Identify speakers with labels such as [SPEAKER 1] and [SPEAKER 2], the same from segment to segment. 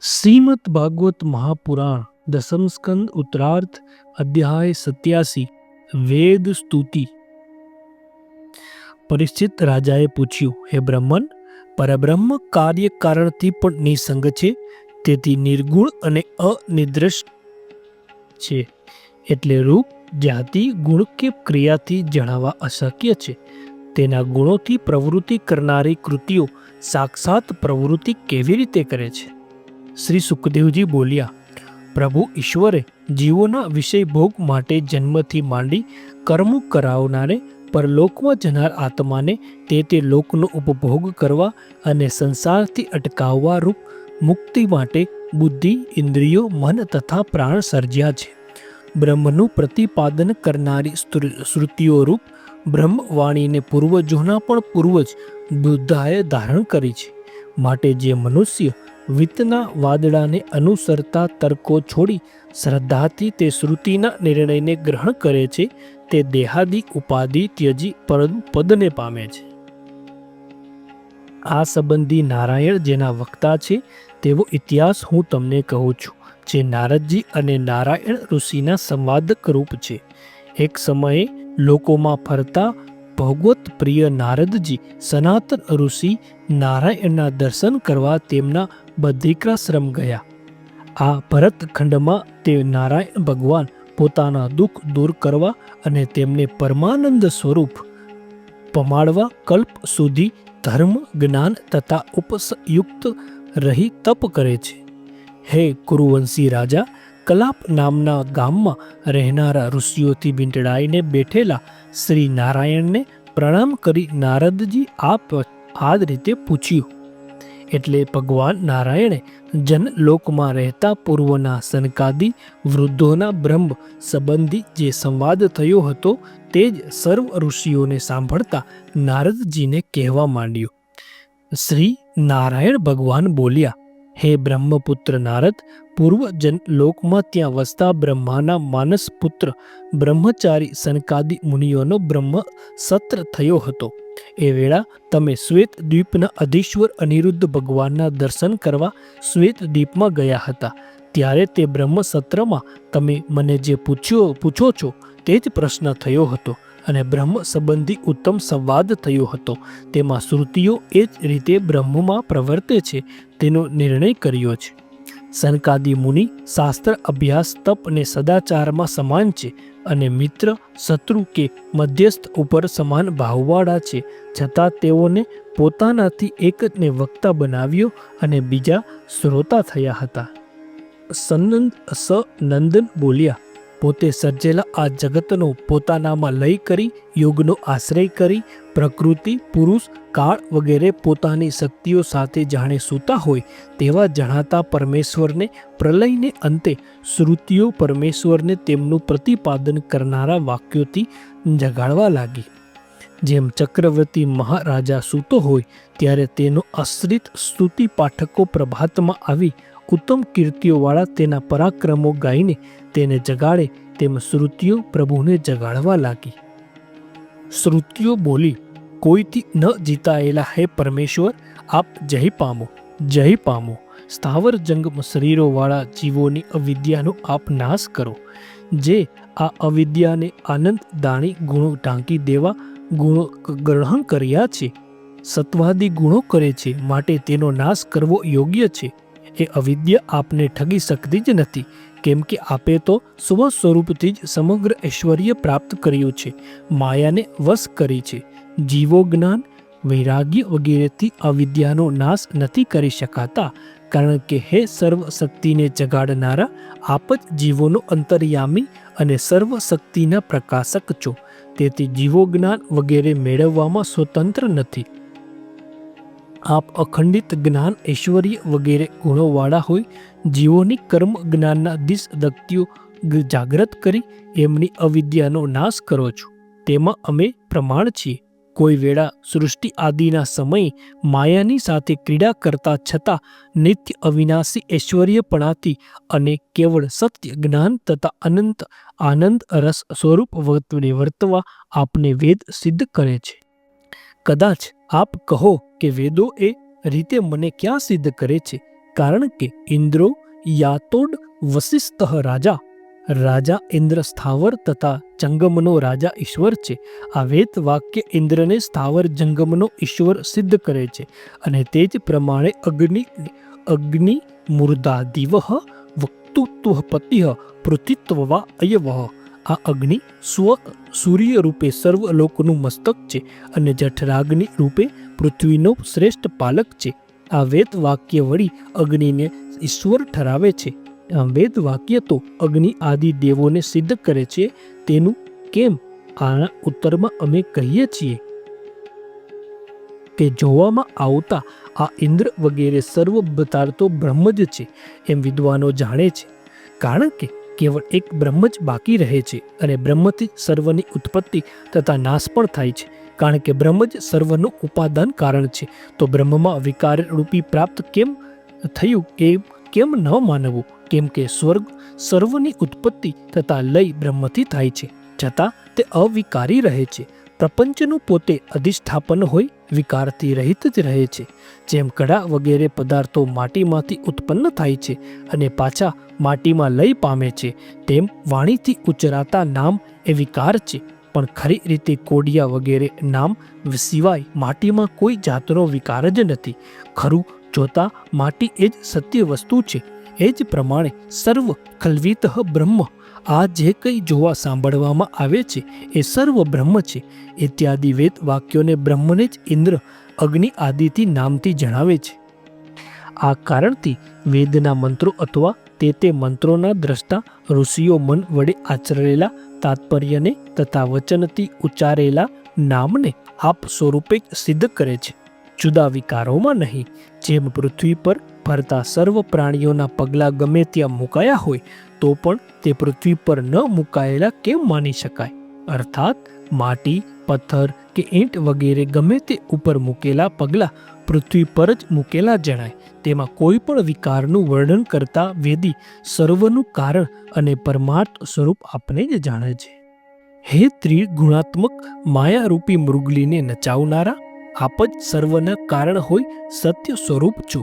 [SPEAKER 1] श्रीमद् भागवत महापुराण दसम स्कंद उत्तरार्थ अध्याय 87 વેદ સ્તુતિ। પરીક્ષિત રાજાએ પૂછ્યું, હે બ્રહ્મન, પરબ્રહ્મ કાર્ય કારણથી પણ નિસંગ છે, તેથી નિર્ગુણ અને અનિદ્રષ્ટ છે, એટલે રૂપ, જાતિ, ગુણ કે ક્રિયાથી જણાવવા અશક્ય છે। તેના ગુણોથી પ્રવૃત્તિ કરનારી કૃતિઓ સાક્ષાત પ્રવૃત્તિ કેવી રીતે કરે છે? શ્રી સુખદેવજી બોલ્યા, પ્રભુ ઈશ્વરે જીવોના વિષય ભોગ માટે જન્મથી માંડી કર્મ કરાવનારે પરલોકમાં જનાર આત્માને તે લોકનો ઉપભોગ કરવા અને સંસારથી અટકાવવા રૂપ મુક્તિ માટે બુદ્ધિ, ઇન્દ્રિયો, મન તથા પ્રાણ સર્જ્યા છે। બ્રહ્મનું પ્રતિપાદન કરનારી શ્રુતિઓ રૂપ બ્રહ્મવાણીને પૂર્વજોના પણ પૂર્વજ બુદ્ધાએ ધારણ કરી છે। માટે જે મનુષ્ય વિત્તના વાદળાને અનુસરતા તર્કો છોડી શ્રદ્ધાથી તે શ્રુતિના નિર્ણયને ગ્રહણ કરે છે, તે દેહાદિ ઉપાધિ ત્યજી પરમ પદને પામે છે। આ સંબંધી નારાયણ જેના વક્તા છે તેવો ઇતિહાસ હું તમને કહું છું, જે નારદજી અને નારાયણ ઋષિના સંવાદક રૂપ છે। એક સમયે લોકોમાં ફરતા ભગવત પ્રિય નારદજી સનાતન ઋષિ નારાયણના દર્શન કરવા તેમના બદ્રિકાશ્રમ ગયા। આ ભરતખંડમાં તે નારાયણ ભગવાન પોતાના દુઃખ દૂર કરવા અને તેમને પરમાનંદ સ્વરૂપ પમાડવા કલ્પ સુધી ધર્મ, જ્ઞાન તથા ઉપસયુક્ત રહી તપ કરે છે। હે કુરુવંશી રાજા, કલાપ નામના ગામમાં રહેનારા ઋષિઓથી વીંટળાઈને બેઠેલા શ્રી નારાયણને પ્રણામ કરી નારદજી આ જ રીતે પૂછ્યું। એટલે ભગવાન નારાયણે જનલોકમાં રહેતા પૂર્વના સનકાદિ વૃદ્ધોના બ્રહ્મ સંબંધી જે સંવાદ થયો હતો તે જ સર્વ ઋષિઓને સાંભળતા નારદજીને કહેવા માંડ્યો। શ્રી નારાયણ ભગવાન બોલ્યા, હે બ્રહ્મપુત્ર નારદ, પૂર્વ જનલોકમાં ત્યાં વસતા બ્રહ્માના માનસ પુત્ર બ્રહ્મચારી સનકાદિ મુનિઓનો બ્રહ્મ સત્ર થયો હતો। એ વેળા તમે શ્વેત દ્વીપના અધીશ્વર અનિરુદ્ધ ભગવાનના દર્શન કરવા શ્વેત દ્વીપમાં ગયા હતા। ત્યારે તે બ્રહ્મ સત્રમાં તમે મને જે પૂછો છો તે જ પ્રશ્ન થયો હતો અને બ્રહ્મ સંબંધી ઉત્તમ સંવાદ થયો હતો। તેમાં શ્રુતિઓ એ જ રીતે બ્રહ્મમાં પ્રવર્તે છે તેનો નિર્ણય કર્યો છે। સનકાદિ મુનિ શાસ્ત્ર અભ્યાસ, તપ અને સદાચારમાં સમાન છે અને મિત્ર, શત્રુ કે મધ્યસ્થ ઉપર સમાન ભાવવાળા છે, છતાં તેઓને પોતાનાથી એક ને વક્તા બનાવ્યો અને બીજા શ્રોતા થયા હતા। સનંદન બોલ્યા, પોતે સર્જેલા આ જગતનો પોતાનામાં લય કરી, યોગનો આશ્રય કરી, પ્રકૃતિ, પુરુષ, કાળ વગેરે પોતાની શક્તિઓ સાથે જાણે સૂતા હોય તેવા જણાતા પરમેશ્વરને પ્રલયને અંતે શ્રુતિઓ પરમેશ્વરને તેમનું પ્રતિપાદન કરનારા વાક્યોથી જગાડવા લાગી। જેમ ચક્રવર્તી મહારાજા સૂતો હોય ત્યારે તેનો આશ્રિત સ્તુતિ પાઠકો પ્રભાતમાં આવી ઉત્તમ કીર્તિઓવાળા તેના પરાક્રમો ગાઈને તેને જગાડે, તેમ શ્રુતિઓ પ્રભુને જગાડવા લાગી। શ્રુતિઓ બોલી, કોઈથી ન જીતાયેલા હે પરમેશ્વર, આપ જય પામો, જય પામો। સ્થાવર જંગમ શરીરોવાળા જીવોની અવિદ્યાનો આપ નાશ કરો। જે આ અવિદ્યાને આનંદ દાણી ગુણો ઢાંકી દેવા ગુણો ગ્રહણ કર્યા છે, સત્વાદી ગુણો કરે છે, માટે તેનો નાશ કરવો યોગ્ય છે। એ અવિદ્યા આપને ઠગી શકતી જ નથી, કેમ કે આપે તો સ્વ સ્વરૂપથી જ સમગ્ર ઐશ્વર્ય પ્રાપ્ત કર્યું છે, માયાને વશ કરી છે। જીવો જ્ઞાન, વૈરાગ્ય વગેરેથી અવિદ્યાનો નાશ નથી કરી શકાતા, કારણ કે હે સર્વ શક્તિને જગાડનારા, આપ જ જીવોનો અંતર્યામી અને સર્વ શક્તિના પ્રકાશક છો। તેથી જીવો જ્ઞાન વગેરે મેળવવામાં સ્વતંત્ર નથી। આપ અખંડિત જ્ઞાન, ઐશ્વર્ય વગેરે ગુણોવાળા હોય જીવોની કર્મ જ્ઞાનના દિશદક્તિઓ જાગ્રત કરી એમની અવિદ્યાનો નાશ કરો છો, તેમાં અમે પ્રમાણ છીએ। કોઈ વેળા સૃષ્ટિ આદિના સમયે માયાની સાથે ક્રીડા કરતા છતાં નિત્ય અવિનાશી ઐશ્વર્યપણાથી અને કેવળ સત્ય જ્ઞાન તથા અનંત આનંદ રસ સ્વરૂપ વર્તવા આપને વેદ સિદ્ધ કરે છે। કદાચ આપ કહો કે વેદો એ રીતે મને ક્યાં સિદ્ધ કરે છે, કારણ કે ઇન્દ્રો યાતોડ વસિષ્ઠ રાજા. રાજા ઇન્દ્ર સ્થાવર તથા જંગમનો રાજા ઈશ્વર છે. આ વેદ વાક્ય ઇન્દ્રને સ્થાવર જંગમનો ઈશ્વર સિદ્ધ કરે છે અને તે જ પ્રમાણે અગ્નિ મૂર્ધા દિવઃ વક્તુત્વ પતિઃ પૃથિત્વવા અયવઃ. આ અગ્નિ સૂર્ય રૂપે સર્વલોકનું મસ્તક છે અને જઠરાગ્નિ રૂપે પૃથ્વીનો શ્રેષ્ઠ પાલક છે. આ વેદ વાક્ય વળી અગ્નિને ઈશ્વર ઠરાવે છે. આ વેદ વાક્ય તો અગ્નિ આદિ દેવોને સિદ્ધ કરે છે. તેનું કેમ? આના ઉત્તરમાં અમે કહીએ છીએ કે જોવામાં આવતા આ ઇન્દ્ર વગેરે સર્વ પદાર્થો બ્રહ્મ જ છે એમ વિદ્વાનો જાણે છે. કારણ કે કેવળ એક બ્રહ્મ જ બાકી રહે છે અને બ્રહ્મથી સર્વની ઉત્પત્તિ તથા નાશ પણ થાય છે. કારણ કે બ્રહ્મ જ સર્વનું ઉપાદાન કારણ છે. તો બ્રહ્મમાં વિકાર રૂપી પ્રાપ્ત કેમ થયું એ કેમ ન માનવું? કેમ કે સ્વર્ગ સર્વની ઉત્પત્તિ તથા લય બ્રહ્મથી થાય છે, છતાં તે અવિકારી રહે છે. પ્રપંચનું પોતે અધિષ્ઠાપન હોય વિકારથી રહિત જ રહે છે. જેમ કડા વગેરે પદાર્થો માટીમાંથી ઉત્પન્ન થાય છે અને પાછા માટીમાં લય પામે છે, તેમ વાણીથી ઉચ્ચરાતા નામ એ વિકાર છે. પણ ખરી રીતે કોડિયા વગેરે નામ સિવાય માટીમાં કોઈ જાતનો વિકાર જ નથી. ખરું જોતા માટી એ જ સત્ય વસ્તુ છે. એ જ પ્રમાણે સર્વ કલ્વિત બ્રહ્મ, આ જે કંઈ જોવા સાંભળવામાં આવે છે એ સર્વ બ્રહ્મ છે. ઇત્યાદિ વેદ વાક્યોને બ્રહ્મને જ ઇન્દ્ર અગ્નિ આદિથી નામથી જણાવે છે. આ કારણથી વેદના મંત્રો અથવા તે મંત્રોના દ્રષ્ટા ઋષિઓ મન વડે આચરેલા તાત્પર્યને તથા વચનથી ઉચ્ચારેલા નામને આપ સ્વરૂપે સિદ્ધ કરે છે, જુદા વિકારોમાં નહીં. જેમ પૃથ્વી પર ફરતા સર્વ પ્રાણીઓના પગલાં ગમે ત્યાં મુકાયા હોય તો પણ તે પૃથ્વી પર ન મુકાયેલા કેમ માની શકાય? અર્થાત માટી, પથ્થર કે ઈંટ વગેરે ગમે તે ઉપર મૂકેલા પગલાં પૃથ્વી પર જ મૂકેલા જણાય. તેમાં કોઈ પણ વિકારનું વર્ણન કરતા વેદી સર્વનું કારણ અને પરમાર્થ સ્વરૂપ આપને જ જાણે છે. હે ત્રિગુણાત્મક માયારૂપી મૃગલીને નચાવનારા, આપ જ સર્વના કારણ હોય સત્ય સ્વરૂપ છો.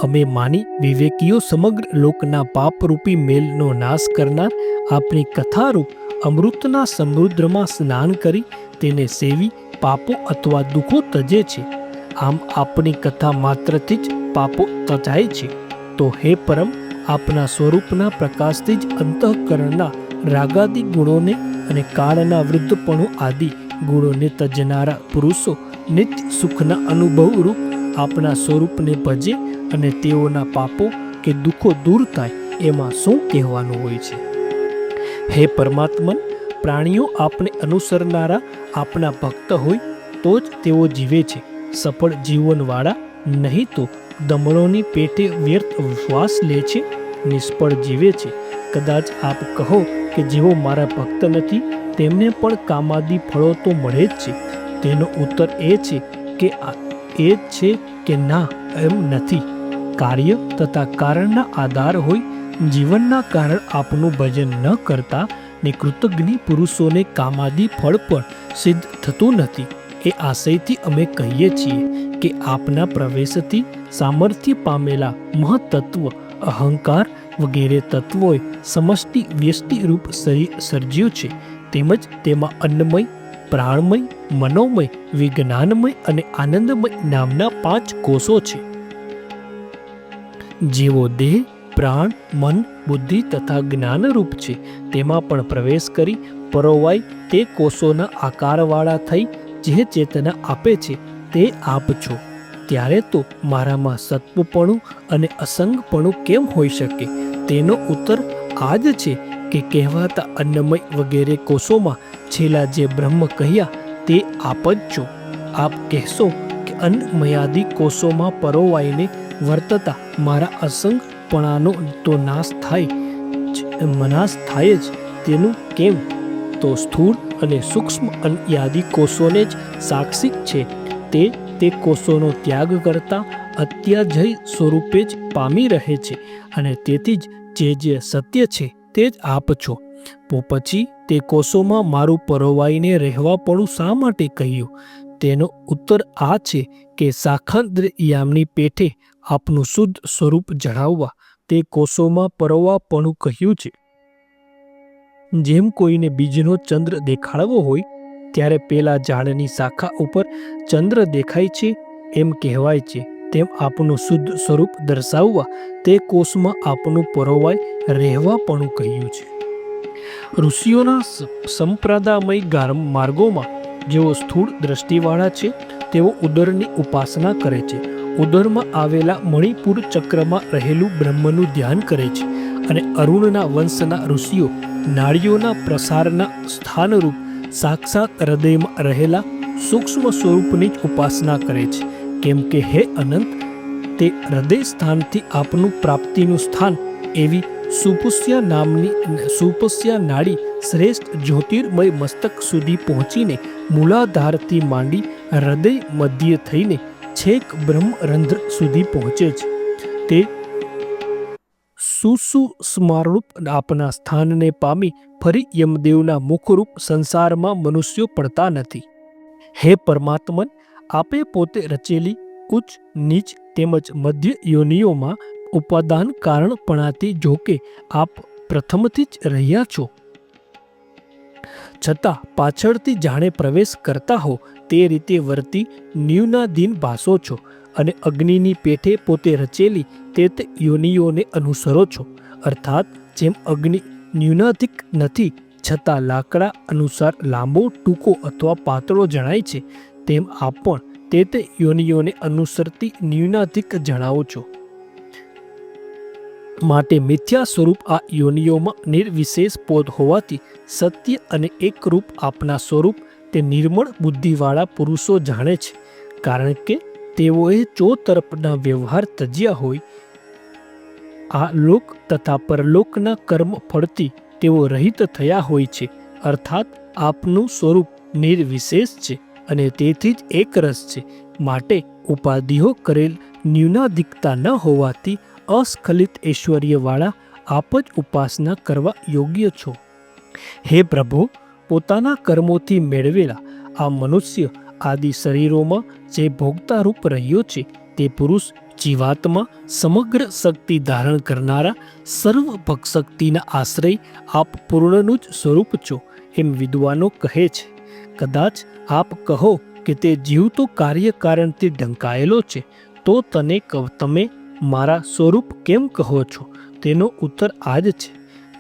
[SPEAKER 1] અમે માની વિવેકીઓ સમગ્ર લોકના પાપરૂપી મેલનો નાશ કરનાર આપની કથારૂપ અમૃતના સમુદ્રમાં સ્નાન કરી તેને સેવી પાપો અથવા દુઃખો તજે છે. આમ આપની કથા માત્રથી જ પાપો તજાય છે. તો હે પરમ, આપના સ્વરૂપના પ્રકાશથી જ અંતઃકરણના રાગાદિ ગુણોને અને કાળના વૃદ્ધપણું આદિ ગુણોને તજનારા પુરુષો નિત્ય સુખના અનુભવરૂપ આપના સ્વરૂપને ભજે અને તેઓના પાપો કે દુઃખો દૂર થાય, એમાં શું કહેવાનું હોય છે? હે પરમાત્મન, પ્રાણીઓ આપને અનુસરનારા આપના ભક્ત હોય તો જ તેઓ જીવે છે, સફળ જીવનવાળા નહીં તો દમણોની પેટે વ્યર્થ શ્વાસ લે છે, નિષ્ફળ જીવે છે. કદાચ આપ કહો કે જેઓ મારા ભક્ત નથી તેમને પણ કામાદી ફળો તો મળે જ છે. તેનો ઉત્તર એ છે કે ના, એમ નથી. કાર્ય તથા કારણના આધાર હોય જીવનના કારણ આપનું ભજન ન કરતા ને કૃતજ્ઞ પુરુષોને કામાદી ફળ પણ સિદ્ધ થતું નથી. એ આશયથી અમે કહીએ છીએ કે આપના પ્રવેશથી સામર્થ્ય પામેલા મહત્તત્વ અહંકાર વગેરે તત્વોએ સમષ્ટિ વ્યષ્ટિ રૂપ શરીર સર્જ્યું છે. તેમજ તેમાં અન્નમય, પ્રાણમય, મનોમય, વિજ્ઞાનમય અને આનંદમય નામના 5 કોષો છે. જેવો દેહ, પ્રાણ, મન, બુદ્ધિ તથા જ્ઞાનરૂપ છે, તેમાં પણ પ્રવેશ કરી પરોવાય તે કોષોના આકારવાળા થઈ જે ચેતના આપે છે તે આપ છો. ત્યારે તો મારામાં સત્વપણું અને અસંગપણું કેમ હોઈ શકે? તેનો ઉત્તર આ જ છે કે કહેવાતા અન્નમય વગેરે કોષોમાં છેલ્લા જે બ્રહ્મ કહ્યા તે આપ જ છો. આપ કહેશો કે અન્નમયાદિ કોષોમાં પરોવાઈને વર્તતા મારા અસંગપણાનો તો નાશ થાય જ. તેનું કેમ? તો સ્થૂળ અને સૂક્ષ્મ યાદિ કોષોને જ સાક્ષી છે. તે કોષોનો ત્યાગ કરતા અત્યાજય સ્વરૂપે જ પામી રહે છે અને તેથી જ જે સત્ય છે તે જ આપ છો. પછી તે કોષોમાં મારું પરોવાઈને રહેવાપણું શા માટે કહ્યું? તેનો ઉત્તર આ છે કે શાખંદ્ર યામની પેઠે આપનું શુદ્ધ સ્વરૂપ જણાવવા તે કોષોમાં પરોવાપણું કહ્યું છે. જેમ કોઈને બીજનો ચંદ્ર દેખાડવો હોય ત્યારે પેલા ઝાડની શાખા ઉપર ચંદ્ર દેખાય છે એમ કહેવાય છે, તેમ આપનું શુદ્ધ સ્વરૂપ દર્શાવવા તે કોષમાં આપનું પરોવાય રહેવાપણું કહ્યું છે. ઋષિઓના સંપ્રદાયમય માર્ગોમાં જેઓ સ્થૂળ દ્રષ્ટિવાળા છે તેઓ ઉદરની ઉપાસના કરે છે. ઉદરમાં આવેલા મણિપુર ચક્રમાં રહેલું બ્રહ્મનું ધ્યાન કરે છે અને અરુણના વંશના ઋષિઓ નાડીઓના પ્રસારના સ્થાનરૂપ સાક્ષાત હૃદયમાં રહેલા સૂક્ષ્મ સ્વરૂપની જ ઉપાસના કરે છે. કેમ કે હે અનંત, તે હૃદય સ્થાનથી આપનું પ્રાપ્તિનું સ્થાન એવી સુપસ્યા નાડી શ્રેષ્ઠ જ્યોતિર્મય મસ્તક સુધી પહોંચીને મૂલાધારથી માંડી હૃદય મધ્ય થઈને છેક બ્રહ્મરંધ્ર સુધી પહોંચે છે. તે સુસુસ્મારૂપ આપના સ્થાનને પામી ફરી યમદેવના મુખરૂપ સંસારમાં મનુષ્યો પડતા નથી. હે પરમાત્મન, આપે પોતે રચેલી ઉચ્ચ નીચ તેમજ મધ્ય યોનિઓમાં ઉપાદાન કારણપણાથી જોકે આપ પ્રથમથી જ રહ્યા છો, છતાં પાછળથી જાણે પ્રવેશ કરતા હો તે રીતે વર્તી ન્યૂનાધીન ભાસો છો અને અગ્નિની પેઠે પોતે રચેલી તે યોનિઓને અનુસરો છો. અર્થાત જેમ અગ્નિ ન્યૂનાધિક નથી છતાં લાકડા અનુસાર લાંબો, ટૂંકો અથવા પાતળો જણાય છે, તેમ આપ પણ તે યોનિઓને અનુસરતી ન્યૂનાધિક જણાવો છો. માટે મિથ્યા સ્વરૂપ આ યોનિઓમાં નિર્વિશેષ પોત હોવાથી સત્ય અને એકરૂપ આપના સ્વરૂપ તે નિર્મળ બુદ્ધિવાળા પુરુષો જાણે છે. કારણ કે તેઓએ ચોતરફના વ્યવહાર તજ્યા હોય. આ લોક તથા પરલોકના કર્મ ફળથી તેઓ રહિત થયા હોય છે. અર્થાત આપનું સ્વરૂપ નિર્વિશેષ છે અને તેથી જ એકરસ છે. માટે ઉપાધિઓ કરેલ ન્યૂનાધિકતા ન હોવાથી અસ્ખલિત ઐશ્વર્યવાળા આપ જ ઉપાસના કરવા યોગ્ય છો. હે પ્રભુ, પોતાના કર્મોથી મેળવેલા આ મનુષ્ય આદિ શરીરોમાં જે ભોગતારૂપ રહ્યો છે તે પુરુષ જીવાત્મા સમગ્ર શક્તિ ધારણ કરનારા સર્વ ભક્શક્તિના આશ્રય આપ પૂર્ણનું જ સ્વરૂપ છો એમ વિદ્વાનો કહે છે. કદાચ આપ કહો કે તે જીવ તો કાર્યકારણથી ઢંકાયેલો છે, તો તમે મારા સ્વરૂપ કેમ કહો છો? તેનો ઉત્તર આ જ છે.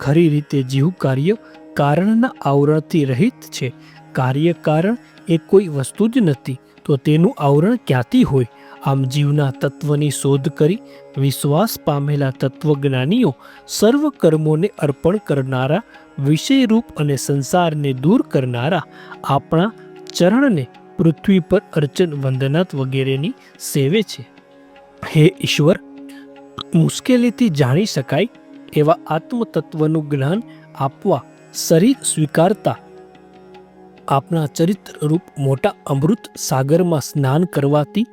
[SPEAKER 1] ખરી રીતે જીવ કાર્ય કારણના આવરણથી રહિત છે. કાર્યકારણ એ કોઈ વસ્તુ જ નથી તો તેનું આવરણ ક્યાંથી હોય? આમ જીવના તત્વની શોધ કરી વિશ્વાસ પામેલા તત્વજ્ઞાનીઓ સર્વ કર્મોને અર્પણ કરનારા, વિષયરૂપ અને સંસારને દૂર કરનારા આપણા ચરણને પૃથ્વી પર અર્ચન વંદનાત વગેરેની સેવે છે. હે ઈશ્વર, મુશ્કેલીથી જાણી શકાય એવા આત્મતત્વનું જ્ઞાન આપવા શરીર સ્વીકારતા આપના ચરિત્રરૂપ મોટા અમૃત સાગરમાં સ્નાન કરવાથી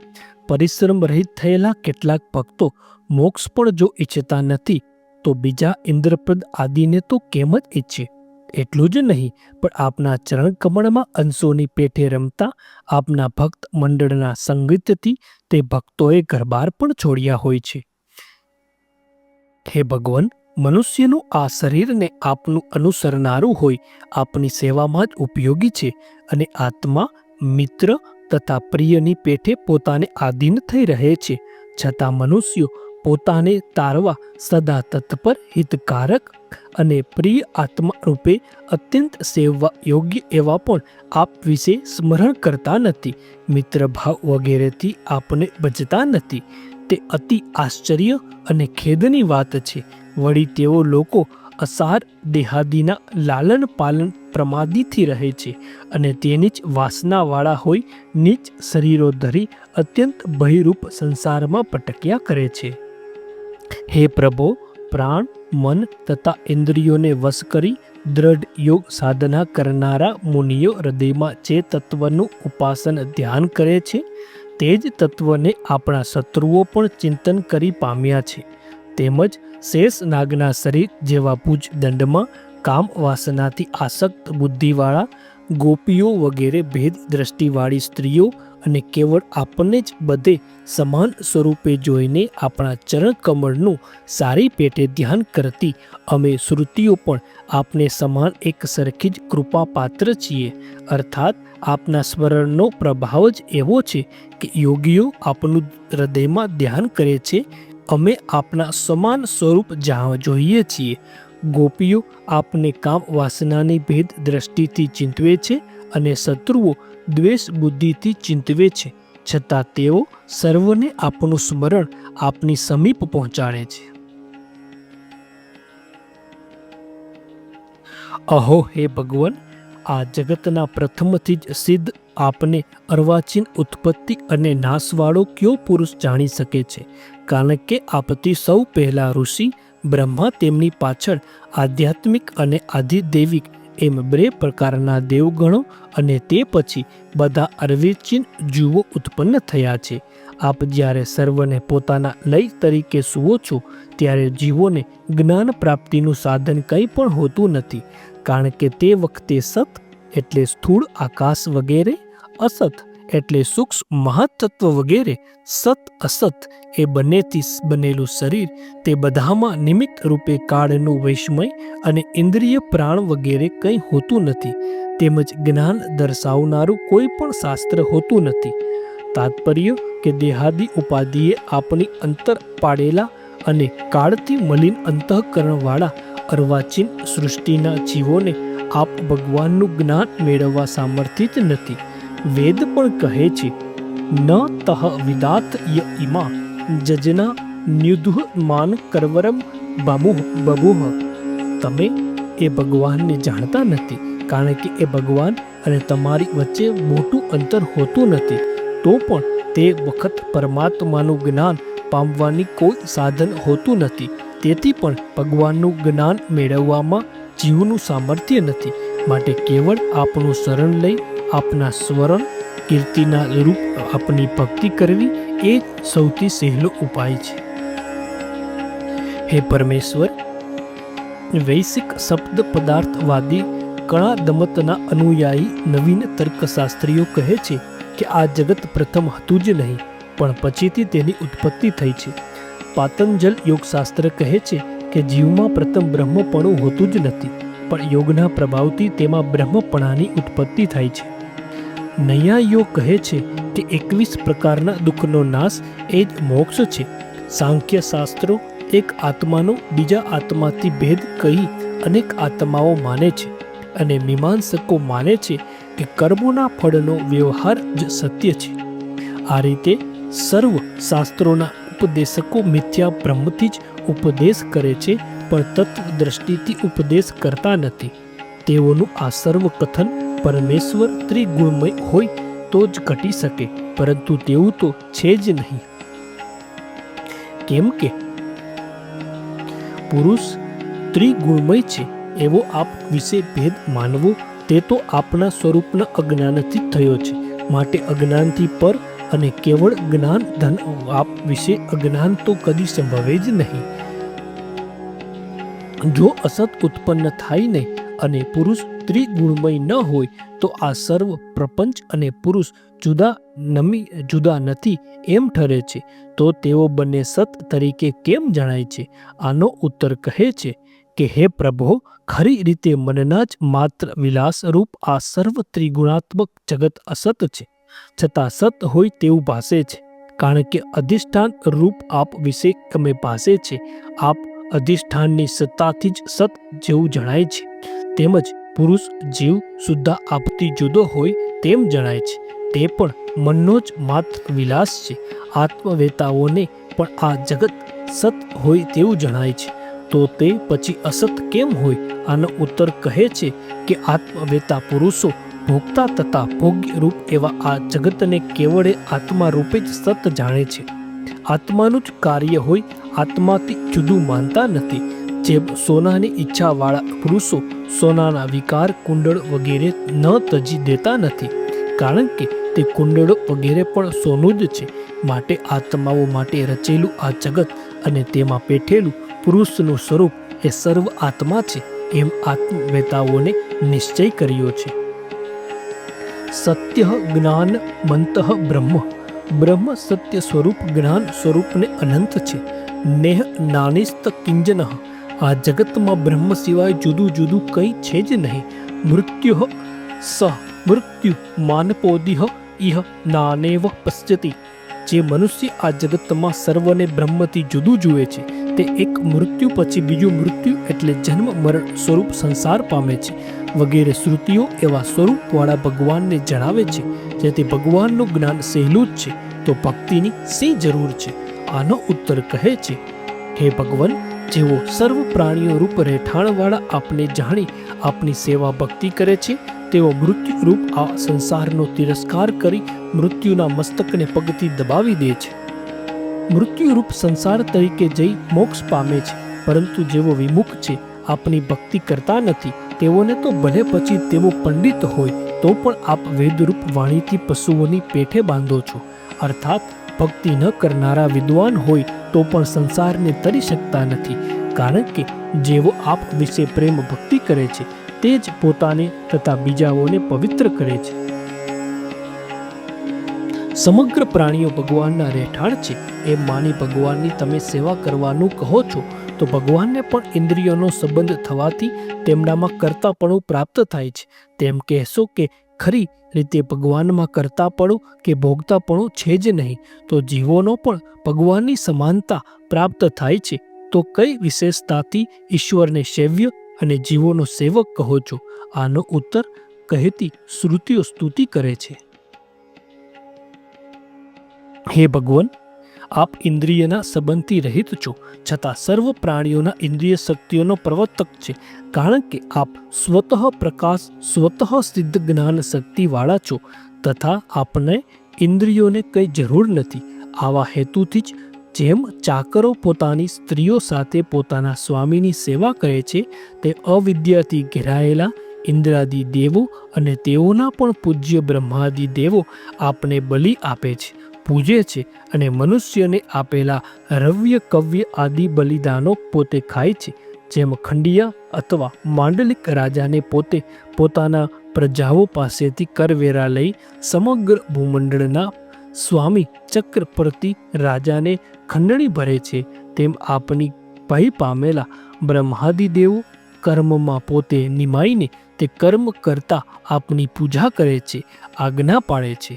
[SPEAKER 1] પરિશ્રમ રહિત થયેલા કેટલાક ભક્તો મોક્ષ પણ જો ઈચ્છતા નથી તો બીજા ઇન્દ્રપ્રદ આદિને તો કેમ જ ઈચ્છે. એટલું જ નહીં પણ આપના ચરણકમળમાં અંશોની પેઠે રમતા આપના ભક્ત મંડળના સંગીતથી તે ભક્તોએ ઘરબાર પણ છોડ્યા હોય છે. હે ભગવાન, મનુષ્યનું આ શરીરને આપનું અનુસરનારું હોય આપની સેવામાં જ ઉપયોગી છે અને આત્મા, મિત્ર તથા પ્રિયની પેઠે પોતાને આધીન થઈ રહે છે. છતાં મનુષ્યો પોતાને તારવા સદા તત્પર, હિતકારક અને પ્રિય આત્મા રૂપે અત્યંત સેવવા યોગ્ય એવા પણ આપ વિશે સ્મરણ કરતા નથી, મિત્રભાવ વગેરેથી આપને બચતા નથી. તે અતિ આશ્ચર્ય અને ખેદની વાત છે. વળી તેઓ લોકો અસાર દેહાદિના લાલન પાલન પ્રમાદિથી રહે છે અને તેની જ વાસનાવાળા હોય નીચ શરીરો ધરી અત્યંત ભયરૂપ સંસારમાં પટક્યા કરે છે. હે પ્રભો, પ્રાણ, મન તથા ઇન્દ્રિયોને વશ કરી દ્રઢ યોગ સાધના કરનારા મુનિઓ હૃદયમાં જે તત્વનું ઉપાસન ધ્યાન કરે છે તે જ તત્વને આપણા શત્રુઓ પણ ચિંતન કરી પામ્યા છે. તેમજ શેષ નાગના શરીર જેવા ભુજ દંડમાં કામ વાસનાથી આસક્ત બુદ્ધિવાળા ગોપીઓ વગેરે ભેદ દ્રષ્ટિવાળી સ્ત્રીઓ અને કેવળ આપણને જ બધે સમાન સ્વરૂપે જોઈને આપણા ચરણ કમળનું સારી પેટે ધ્યાન કરતી અમે શ્રુતિઓ પણ આપને સમાન એક સરખી જ કૃપાપાત્ર છીએ. અર્થાત આપના સ્મરણનો પ્રભાવ જ એવો છે કે યોગીઓ આપનું હૃદયમાં ધ્યાન કરે છે. અમે આપના સમાન સ્વરૂપ જોઈએ છીએ. ગોપીઓ આપને કામ વાસનાની ભેદ દ્રષ્ટિથી ચિંતવે છે અને શત્રુઓ દ્વેષ બુદ્ધિથી ચિંતવે છે, છતાં તેઓ સર્વને આપનું સ્મરણ આપની સમીપ પહોંચાડે છે. અહો હે ભગવાન, આ જગતના પ્રથમથી જ સિદ્ધ આપને અર્વાચીન ઉત્પત્તિ અને નાશવાળો કયો પુરુષ જાણી શકે છે? કારણ કે આપથી સૌ પહેલા ઋષિ બ્રહ્મા, તેમની પાછળ આધ્યાત્મિક અને આધિદૈવિક એમ બે પ્રકારના દેવગણો અને તે પછી બધા અર્વાચીન જીવો ઉત્પન્ન થયા છે. આપ જ્યારે સર્વને પોતાના લય તરીકે સુવો છો ત્યારે જીવોને જ્ઞાન પ્રાપ્તિનું સાધન કંઈ પણ હોતું નથી. કારણ કે તે વખતે સત એટલે સ્થૂળ આકાશ વગેરે, અસત એટલે સૂક્ષ્મ મહાતત્વ વગેરે, સત અસત એ બંનેથી બનેલું શરીર, તે બધામાં નિમિત્ત રૂપે કાળનું વૈષમય અને ઇન્દ્રિય પ્રાણ વગેરે કંઈ હોતું નથી. તેમજ જ્ઞાન દર્શાવનારું કોઈ પણ શાસ્ત્ર હોતું નથી. તાત્પર્ય કે દેહાદિ ઉપાધિએ આપણી અંતર પાડેલા અને કાળથી મલિન અંતઃકરણવાળા અર્વાચીન સૃષ્ટિના જીવોને આપ ભગવાનનું જ્ઞાન મેળવવા સામર્થ્ય જ નથી. વેદ પણ કહે છે, ન તહ વિદાત ય ઇમા જજના ન્યુદુહ માન કરવરમ બબુહ. તમે એ ભગવાનને જાણતા નથી, કારણ કે એ ભગવાન અને તમારી વચ્ચે મોટું અંતર હોતું નથી. તો પણ તે વખત પરમાત્માનું જ્ઞાન પામવાની કોઈ સાધન હોતું નથી. તેથી પણ ભગવાનનું જ્ઞાન મેળવવામાં જીવનું સામર્થ્ય નથી. માટે કેવળ આપનું શરણ લઈ આપના સ્મરણ કીર્તિના રૂપ આપની ભક્તિ કરવી એ જ સૌથી સહેલો ઉપાય છે. હે પરમેશ્વર, વૈશિક શબ્દ પદાર્થવાદી કણાદમતના અનુયાયી નવીન તર્કશાસ્ત્રીઓ કહે છે કે આ જગત પ્રથમ હતું જ નહીં, પણ પછીથી તેની ઉત્પત્તિ થઈ છે. પાતંજલ યોગશાસ્ત્ર કહે છે કે જીવમાં પ્રથમ બ્રહ્મપણું હોતું જ નથી, પણ યોગના પ્રભાવથી તેમાં બ્રહ્મપણાની ઉત્પત્તિ થાય છે. નૈયાયીઓ કહે છે કે 21 પ્રકારના દુઃખનો નાશ એ જ મોક્ષ છે. સાંખ્ય શાસ્ત્રો એક આત્માનો બીજા આત્માથી ભેદ કહી અનેક આત્માઓ માને છે, અને મીમાંસકો માને છે કે કર્મોના ફળનો વ્યવહાર જ સત્ય છે. આ રીતે સર્વ શાસ્ત્રોના ઉપદેશકો મિથ્યા બ્રહ્મથી જ ઉપદેશ કરે છે, પણ તત્વ દ્રષ્ટિથી ઉપદેશ કરતા નથી. તેઓનું આ સર્વ કથન પરમેશ્વર ત્રિગુણમય હોય તો જ ઘટી શકે, પરંતુ તેવું તો છે જ નહીં. કેમ કે પુરુષ ત્રિગુણમય છે એવો આપ વિશે ભેદ માનવો તે તો આપના સ્વરૂપના અજ્ઞાનથી થયો છે. માટે અજ્ઞાનથી પર અને કેવળ જ્ઞાન ધન આપ વિશે અજ્ઞાન તો કદી સંભવે જ નહીં. જો અસત ઉત્પન્ન થાય નહીં અને પુરુષ ત્રિગુણમય ન હોય તો આ સર્વ પ્રપંચ અને પુરુષ જુદા નથી એમ ઠરે છે. તો તેઓ બંને સત તરીકે કેમ જણાય છે? આનો ઉત્તર કહે છે કે હે પ્રભો, ખરી રીતે મનના જ માત્ર વિલાસરૂપ આ સર્વ ત્રિગુણાત્મક જગત અસત છે, છતાં સત હોય તેવું ભાસે છે. કારણ કે અધિષ્ઠાન રૂપ આપ વિશે તમે ભાસે છે. આપ અધિષ્ઠાનની સત્તાથી જ સત જેવું જણાય છે. તેમજ પુરુષ જીવ સુદ્ધા આપથી જુદો હોય તેમ જણાય છે. તે પણ મનનો જ માત્ર વિલાસ છે. આત્મવેતાઓને પણ આ જગત સત હોય તેવું જણાય છે. તો તે પછી અસત કેમ હોય? આનો ઉત્તર કહે છે કે આત્મવેતા પુરુષો ભોગતા તથા ભોગ્ય રૂપ એવા આ જગતને કેવળે આત્મા રૂપે જ સત જાણે છે. આત્માનું જ કાર્ય હોય આત્માથી જુદું માનતા નથી. જેમ સોનાની ઈચ્છાવાળા પુરુષો સોનાના વિકાર કુંડળ વગેરે ન તજી દેતા નથી, કારણ કે તે કુંડળો વગેરે પણ સોનું જ છે. માટે આત્માઓ માટે રચેલું આ જગત અને તેમાં પેઠેલું પુરુષનું સ્વરૂપ એ સર્વ આત્મા છે એમ આત્મવેતાઓને નિશ્ચય કર્યો છે. સત્ય જ્ઞાન મંતઃ બ્રહ્મ. બ્રહ્મ સત્ય સ્વરૂપ જ્ઞાન સ્વરૂપને અનંત છે. નેહ નાનિસ્ત કિંજન. આ જગતમાં બ્રહ્મ સિવાય જુદું જુદું કંઈ છે જ નહીં. મૃત્યુ સ મૃત્યુ માનપોદિહ ઇહ નાનેવ પશ્યતિ. જે મનુષ્ય આ જગતમાં સર્વને બ્રહ્મથી જુદું જુએ છે તે એક મૃત્યુ પછી બીજું મૃત્યુ એટલે જન્મ મરણ સ્વરૂપ સંસાર પામે છે વગેરે શ્રુતિઓ એવા સ્વરૂપવાળા ભગવાનને જણાવે છે. જેથી ભગવાનનું જ્ઞાન સહેલું જ છે તો ભક્તિની શી જરૂર છે? આનો ઉત્તર કહે છે, હે ભગવાન, જેઓ સર્વ પ્રાણીઓ રૂપ રહેઠાણવાળા આપને જાણી આપની સેવા ભક્તિ કરે છે તેઓ મૃત્યુ રૂપ આ સંસારનો તિરસ્કાર કરી મૃત્યુના મસ્તકને પગથી દબાવી દે છે. મૃત્યુરૂપ સંસાર તરીકે જઈ મોક્ષ પામે છે. પરંતુ જેઓ વિમુખ છે, આપની ભક્તિ કરતા નથી, તેઓને તો ભલે પછી તેઓ પંડિત હોય તો પણ આપ વેદરૂપ વાણીથી પશુઓની પેઠે બાંધો છો. અર્થાત ભક્તિ ન કરનારા વિદ્વાન હોય તો પણ સંસારને તરી શકતા નથી. કારણ કે જેવો આપ વિશે પ્રેમ ભક્તિ કરે છે તે જ પોતાને તથા બીજાઓને પવિત્ર કરે છે. સમગ્ર પ્રાણીઓ ભગવાનના રહેઠાણ છે એમ માની ભગવાનની તમે સેવા કરવાનું કહો છો તો ભગવાનને પણ ઇન્દ્રિયોનો સંબંધ થવાથી તેમનામાં કર્તાપણું પ્રાપ્ત થાય છે. તેમ કહેશો કે ખરી રીતે ભગવાનમાં કર્તાપણું કે ભોગતાપણું છે જ નહીં, તો જીવોનો પણ ભગવાનની સમાનતા પ્રાપ્ત થાય છે. તો કઈ વિશેષતાથી ઈશ્વરને સેવ્ય અને જીવોનો સેવક કહો છો? આનો ઉત્તર કહેતી શ્રુતિઓ સ્તુતિ કરે છે. હે ભગવાન, આપ ઇન્દ્રિયના સંબંધથી રહિત છો, છતાં સર્વ પ્રાણીઓના ઇન્દ્રિય શક્તિઓનો પ્રવર્તક છે. કારણ કે આપ સ્વતઃ પ્રકાશ સ્વતઃ સિદ્ધ જ્ઞાન શક્તિવાળા છો તથા આપને ઇન્દ્રિયોને કંઈ જરૂર નથી. આવા હેતુથી જ જેમ ચાકરો પોતાની સ્ત્રીઓ સાથે પોતાના સ્વામીની સેવા કરે છે તે અવિદ્યાથી ઘેરાયેલા ઇન્દ્રાદિ દેવો અને તેઓના પણ પૂજ્ય બ્રહ્માદિ દેવો આપને બલિ આપે છે, પૂજે છે અને મનુષ્યને આપેલા રવ્ય કવ્ય આદિ બલિદાનો પોતે ખાય છે. જેમ ખંડિયા અથવા માંડલિક રાજાને પોતે પોતાના પ્રજાઓ પાસેથી કરવેરા લઈ સમગ્ર ભૂમંડળના સ્વામી ચક્રવર્તી રાજાને ખંડણી ભરે છે, તેમ આપની ભય પામેલા બ્રહ્માદિદેવો કર્મમાં પોતે નિમાઈને તે કર્મ કરતા આપની પૂજા કરે છે, આજ્ઞા પાળે છે.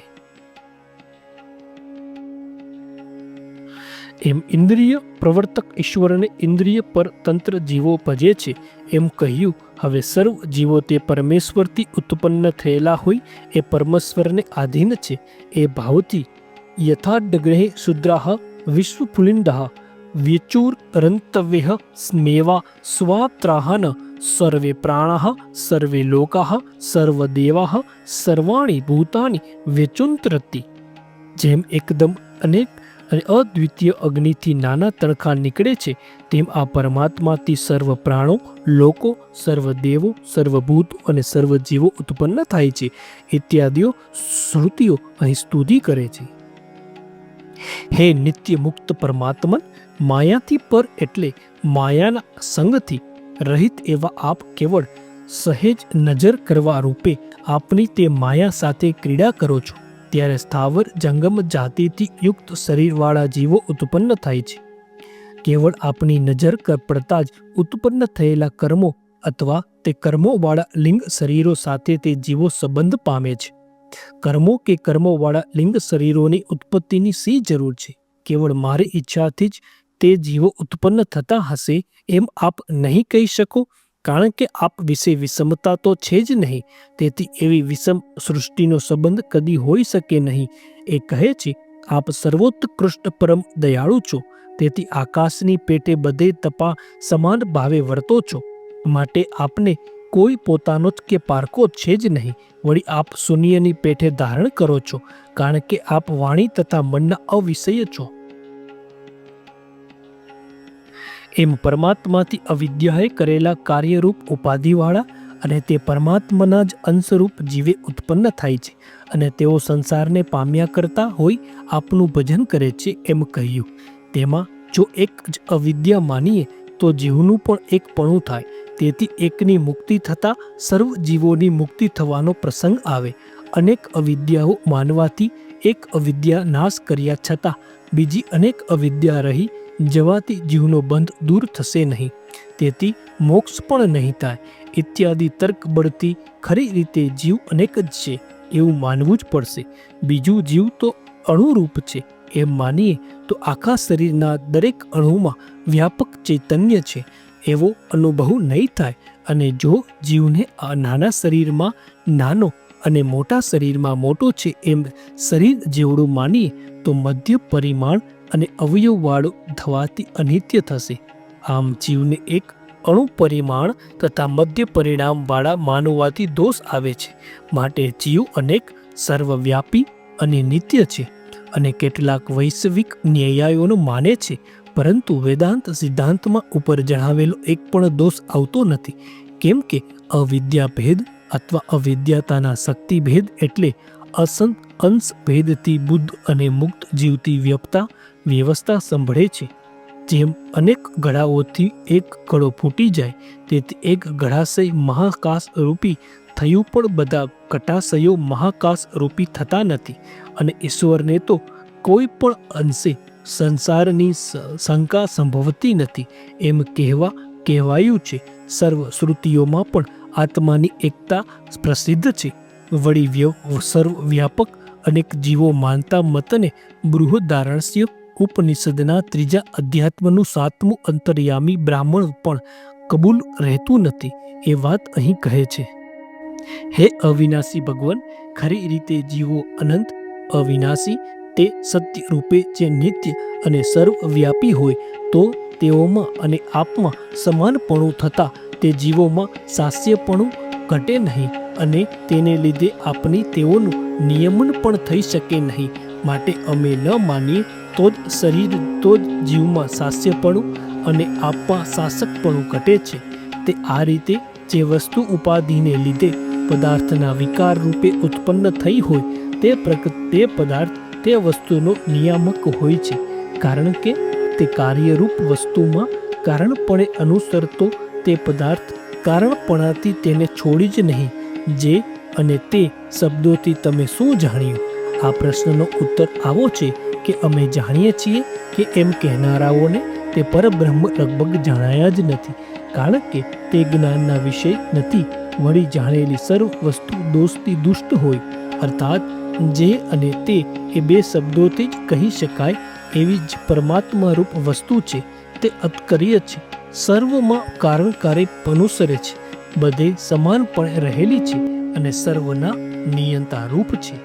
[SPEAKER 1] એમ ઇન્દ્રિય પ્રવર્તક ઈશ્વરને ઇન્દ્રિય પર તંત્ર જીવો ભજે છે એમ કહ્યું. હવે સર્વ જીવો તે પરમેશ્વરથી ઉત્પન્ન થયેલા હોય એ પરમેશ્વરને આધીન છે. એ ભાવથી યથાડગ્રહે શુદ્રાહ વિશ્વપુલિંદઃ વ્યચુર રંતવ્ય સ્મેવા સ્વાત્રાહન સર્વે પ્રાણાઃ સર્વે લોકાઃ સર્વદેવાઃ સર્વાણી ભૂતાની વ્યચુંતરતિ. જેમ એકદમ અનેક અને અદ્વિતીય અગ્નિથી નાના તણખા નીકળે છે તેમ આ પરમાત્માથી સર્વ પ્રાણો, લોકો, સર્વ દેવો, સર્વભૂતો અને સર્વ જીવો ઉત્પન્ન થાય છે ઇત્યાદિઓ શ્રુતિઓ અહીં સ્તુતિ કરે છે. હે નિત્ય મુક્ત પરમાત્મન, માયાથી પર એટલે માયાના સંગથી રહિત એવા આપ કેવળ સહેજ નજર કરવા રૂપે આપની તે માયા સાથે ક્રીડા કરો છો ત્યારે સ્થાવર જંગમ જાતિથી યુક્ત શરીરવાળા જીવો ઉત્પન્ન થાય છે. કેવળ આપની નજર પડતા જ ઉત્પન્ન થયેલા કર્મો અથવા તે કર્મોવાળા લિંગ શરીરો સાથે તે જીવો સંબંધ પામે છે. કર્મો કે કર્મોવાળા લિંગ શરીરોની ઉત્પત્તિની શી જરૂર છે? કેવળ મારી ઈચ્છાથી જ તે જીવો ઉત્પન્ન થતા હશે એમ આપ નહીં કહી શકો, કારણ કે આપ વિશે વિષમતા તો છે જ નહીં. તેથી એવી વિષમ સૃષ્ટિનો સંબંધ કદી હોઈ શકે નહીં. એ કહે છે, આપ સર્વોત્કૃષ્ટ પરમ દયાળુ છો, તેથી આકાશની પેટે બધે તપા સમાન ભાવે વર્તો છો. માટે આપને કોઈ પોતાનો જ કે પારકો છે જ નહીં. વળી આપ શૂન્યની પેઠે ધારણ કરો છો, કારણ કે આપ વાણી તથા મનના અવિષય છો. એમ પરમાત્માથી અવિદ્યાએ કરેલા કાર્યરૂપ ઉપાધિવાળા અને તે પરમાત્માના જ અંશરૂપ જીવે ઉત્પન્ન થાય છે અને તેઓ સંસારને પામ્યા કરતા હોય આપનું ભજન કરે છે એમ કહ્યું. તેમાં જો એક જ અવિદ્યા માનીએ તો જીવનું પણ એકપણું થાય. તેથી એકની મુક્તિ થતાં સર્વ જીવોની મુક્તિ થવાનો પ્રસંગ આવે. અનેક અવિદ્યાઓ માનવાથી એક અવિદ્યા નાશ કર્યા છતાં બીજી અનેક અવિદ્યા રહી જવાથી જીવનો બંધ દૂર થશે નહીં, તેથી મોક્ષ પણ નહીં થાય ઇત્યાદિ તર્ક બળથી ખરી રીતે જીવ અનેક જ છે એવું માનવું જ પડશે. બીજું જીવ તો અણુરૂપ છે એમ માનીએ તો આખા શરીરના દરેક અણુમાં વ્યાપક ચૈતન્ય છે એવો અનુભવ નહીં થાય. અને જો જીવને આ નાના શરીરમાં નાનો અને મોટા શરીરમાં મોટો છે એમ શરીર જેવડું માનીએ તો મધ્ય પરિમાણ અને અવયવવાળું થવાથી અનિત્ય થશે. આમ જીવને એક અણુ પરિમાણ તથા મધ્ય પરિણામવાળા માનવાથી દોષ આવે છે. માટે જીવ અનેક સર્વવ્યાપી અને નિત્ય છે. અને કેટલાક વૈશ્વિક ન્યાયોનો માને છે, પરંતુ વેદાંત સિદ્ધાંતમાં ઉપર જણાવેલો એક પણ દોષ આવતો નથી, કેમ કે અવિદ્યા ભેદ અથવા અવિદ્યાતાના શક્તિ ભેદ એટલે અંશ ભેદથી બુદ્ધ અને મુક્ત જીવતી વ્યવસ્થા સંભળે છે. જેમ અનેક ગળાઓથી એક ગળો ફૂટી જાય તેથી એક ગળાશય મહાકાશ રૂપી થયું, પણ બધા કટાશયો મહાકાશ રૂપી થતા નથી. અને ઈશ્વરને તો કોઈ પણ અંશે સંસારની શંકા સંભવતી નથી એમ કહેવાયું છે. સર્વ શ્રુતિઓમાં પણ આત્માની એકતા પ્રસિદ્ધ છે. વળી સર્વવ્યાપક અનેક જીવો માનતા મતને બૃહદારણ્ય ઉપનિષદના 3 અધ્યાત્મનું 7મું અંતર્યામી બ્રાહ્મણ પણ કબૂલ રહેતું નથી. એ વાત અહીં કહે છે. હે અવિનાશી ભગવાન, ખરી રીતે જીવો અનંત અવિનાશી તે સત્ય રૂપે જે નિત્ય અને સર્વવ્યાપી હોય તો તેઓમાં અને આપમાં સમાનપણું થતાં તે જીવોમાં સાસ્યપણું ઘટે નહીં અને તેને લીધે આપની તેઓનું નિયમન પણ થઈ શકે નહીં. માટે અમે ન માનીએ તો જ શરીર તો જ જીવમાં સાસ્યપણું અને આપમાં શાસકપણું ઘટે છે. તે આ રીતે જે વસ્તુ ઉપાધિને લીધે પદાર્થના વિકાર રૂપે ઉત્પન્ન થઈ હોય તે પદાર્થ તે વસ્તુનો નિયામક હોય છે, કારણ કે તે કાર્યરૂપ વસ્તુમાં કારણપણે અનુસરતો તે પદાર્થ કારણપણાથી તેને છોડી જ નહીં. જે અને તે શબ્દોથી તમે શું જાણ્યું? આ પ્રશ્નનો ઉત્તર આવો છે કે અમે જાણીએ છીએ કે એમ કહેનારાઓને તે પરબ્રહ્મ લગભગ જણાયા જ નથી, કારણ કે તે જ્ઞાનના વિષય નથી. વળી જાણેલી સર્વ વસ્તુ દોષથી દુષ્ટ હોય, અર્થાત જે અને તે એ 2 શબ્દોથી જ કહી શકાય એવી જ પરમાત્મા રૂપ વસ્તુ છે. તે અતકર્ય છે, સર્વમાં કારણકારી અનુસરે છે, બધે સમાનપણે રહેલી છે અને સર્વના નિયંતા રૂપ છે.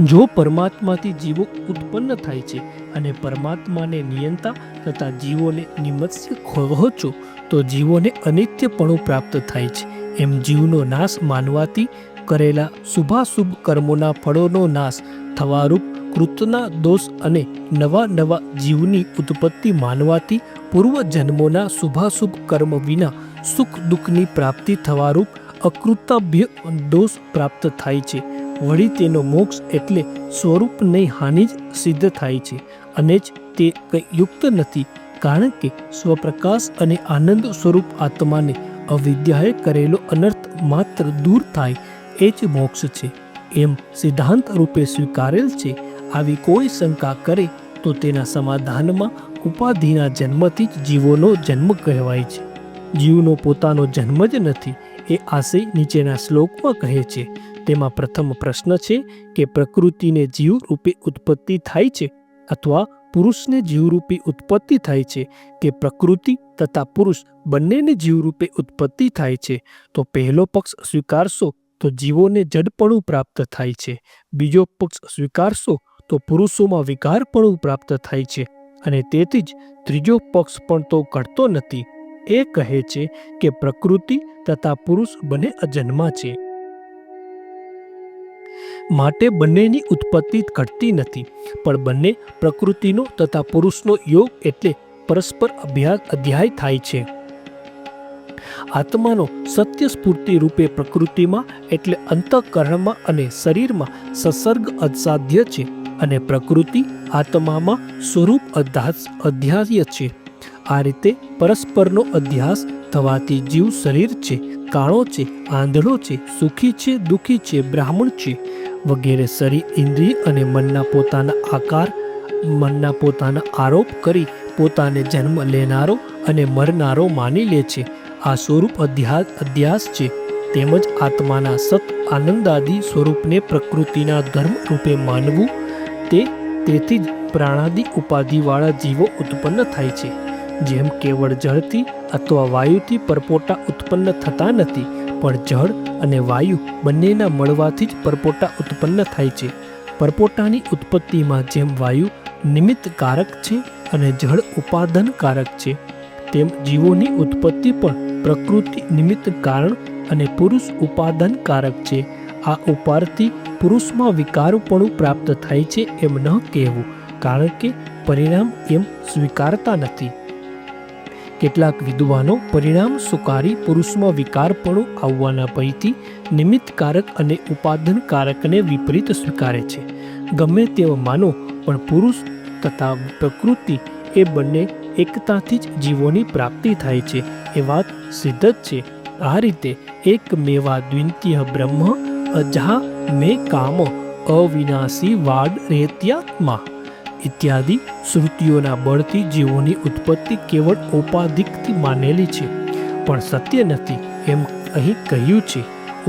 [SPEAKER 1] જો પરમાત્માથી જીવો ઉત્પન્ન થાય છે અને પરમાત્માને નિયંતા તથા જીવોને નિમત્સ્ય કહો છો તો જીવોને અનિત્યપણું પ્રાપ્ત થાય છે. એમ જીવનો નાશ માનવાથી કરેલા શુભાશુભ કર્મોના ફળોનો નાશ થવારૂપ કૃતના દોષ અને નવા જીવની ઉત્પત્તિ માનવાથી પૂર્વ જન્મોના શુભાશુભ કર્મ વિના સુખ દુઃખની પ્રાપ્તિ થવારૂપ અકૃતાભ્ય દોષ પ્રાપ્ત થાય છે. વળી તેનો મોક્ષ એટલે સ્વરૂપની હાનિ જ સિદ્ધ થાય છે અને જ તે કંઈ યુક્ત નથી, કારણ કે સ્વપ્રકાશ અને આનંદ સ્વરૂપ આત્માને અવિદ્યાએ કરેલો અનર્થ માત્ર દૂર થાય એ જ મોક્ષ છે એમ સિદ્ધાંત રૂપે સ્વીકારેલ છે. આવી કોઈ શંકા કરે તો તેના સમાધાનમાં ઉપાધિના જન્મથી જ જીવોનો જન્મ કહેવાય છે. જીવનો પોતાનો જન્મ જ નથી એ આશય નીચેના શ્લોકમાં કહે છે. તેમાં પ્રથમ પ્રશ્ન છે કે પ્રકૃતિને જીવ રૂપે ઉત્પત્તિ થાય છે અથવા પુરુષને જીવરૂપી ઉત્પત્તિ થાય છે કે પ્રકૃતિ તથા પુરુષ બંનેને જીવરૂપે ઉત્પત્તિ થાય છે? તો પહેલો પક્ષ સ્વીકારશો તો જીવોને જડપણું પ્રાપ્ત થાય છે, બીજો પક્ષ સ્વીકારશો તો પુરુષોમાં વિકારપણું પ્રાપ્ત થાય છે અને તેથી જ ત્રીજો પક્ષ પણ તો ઘટતો નથી. એ કહે છે કે પ્રકૃતિ તથા પુરુષ બંને અજન્મા છે, માટે બંનેની ઉત્પત્તિ ઘટતી નથી, પણ બંને પ્રકૃતિનો તથા પુરુષનો યોગ એટલે પરસ્પર અધ્યાય થાય છે. આત્માનો સત્ય સ્ફૂર્તિ રૂપે પ્રકૃતિમાં એટલે અંતઃકરણમાં અને શરીરમાં સત્સર્ગ અસાધ્ય છે અને પ્રકૃતિ આત્મામાં સ્વરૂપ અધ્યાય છે. આ રીતે પરસ્પરનો અધ્યાસ થવાથી જીવ શરીર છે કાળો છે, આંધળો છે, સુખી છે, દુઃખી છે, બ્રાહ્મણ છે વગેરે શરીર, ઇન્દ્રિય અને મનના પોતાના આરોપ કરી પોતાને જન્મ લેનારો અને મરનારો માની લે છે. આ સ્વરૂપ અધ્યાસ છે. તેમજ આત્માના સત આનંદાદી સ્વરૂપને પ્રકૃતિના ધર્મ રૂપે માનવું. તેથી જ પ્રાણાદિ ઉપાધિવાળા જીવો ઉત્પન્ન થાય છે. જેમ કેવળ જળથી અથવા વાયુથી પરપોટા ઉત્પન્ન થતા નથી, પણ જળ અને વાયુ બંનેના મળવાથી જ પરપોટા ઉત્પન્ન થાય છે. પરપોટાની ઉત્પત્તિમાં જેમ વાયુ નિમિત્તકારક છે અને જળ ઉપાદાનકારક છે, તેમ જીવોની ઉત્પત્તિ પણ પ્રકૃતિ નિમિત્ત કારણ અને પુરુષ ઉપાદાનકારક છે. આ ઉપારથી પુરુષમાં વિકારપણું પ્રાપ્ત થાય છે એમ ન કહેવું, કારણ કે પરિણામ એમ સ્વીકારતા નથી. કેટલાક વિદ્વાનો પરિણામ સુકારી પુરુષમાં વિકારપણું આવવાના ભયથી નિમિત્તકારક અને ઉપાદાનકારકને વિપરીત સ્વીકારે છે. ગમે તેવા માનો, પણ પુરુષ તથા પ્રકૃતિ એ બંને એકતાથી જ જીવોની પ્રાપ્તિ થાય છે એ વાત સિદ્ધ જ છે. આ રીતે એક મેવા દ્વિતીય બ્રહ્મ અજા મે કામ અવિનાશી વાડ રેત્યાત્મા ઇત્યાદિ શ્રુતિઓના બળથી જીવોની ઉત્પત્તિ કેવળ ઔપાધિકથી માનેલી છે, પણ સત્ય નથી એમ અહીં કહ્યું છે.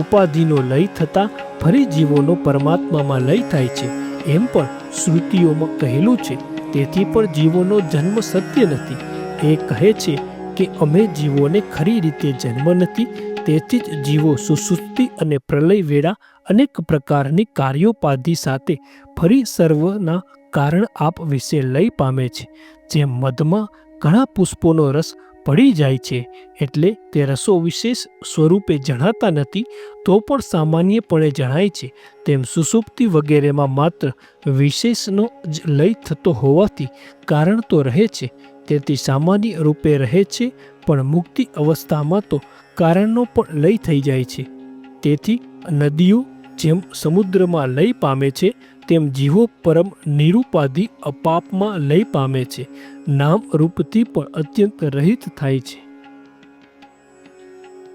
[SPEAKER 1] ઉપાધિનો લય થતાં ફરી જીવોનો પરમાત્મામાં લય થાય છે એમ પણ શ્રુતિઓમાં કહેલું છે. તેથી પણ જીવોનો જન્મ સત્ય નથી. એ કહે છે કે અમે જીવોને ખરી રીતે જન્મ નથી, તેથી જ જીવો સુસુપ્તિ અને પ્રલય વેળા અનેક પ્રકારની કાર્યોપાધિ સાથે ફરી સર્વના કારણ આપ વિશે લય પામે છે. જેમ મધમાં ઘણા પુષ્પોનો રસ પડી જાય છે એટલે તે રસો વિશેષ સ્વરૂપે જણાતા નથી, તો પણ સામાન્યપણે જણાય છે, તેમ સુસુપ્તિ વગેરેમાં માત્ર વિશેષનો જ લય થતો હોવાથી કારણ તો રહે છે, તેથી સામાન્ય રૂપે રહે છે, પણ મુક્તિ અવસ્થામાં તો કારણનો પણ લય થઈ જાય છે. તેથી નદીઓ જેમ સમુદ્રમાં લય પામે છે, તેમ જીવો પરમ નિરૂપાધિ અપાપમાં લય પામે છે. નામ રૂપથી પણ અત્યંત રહિત થાય છે.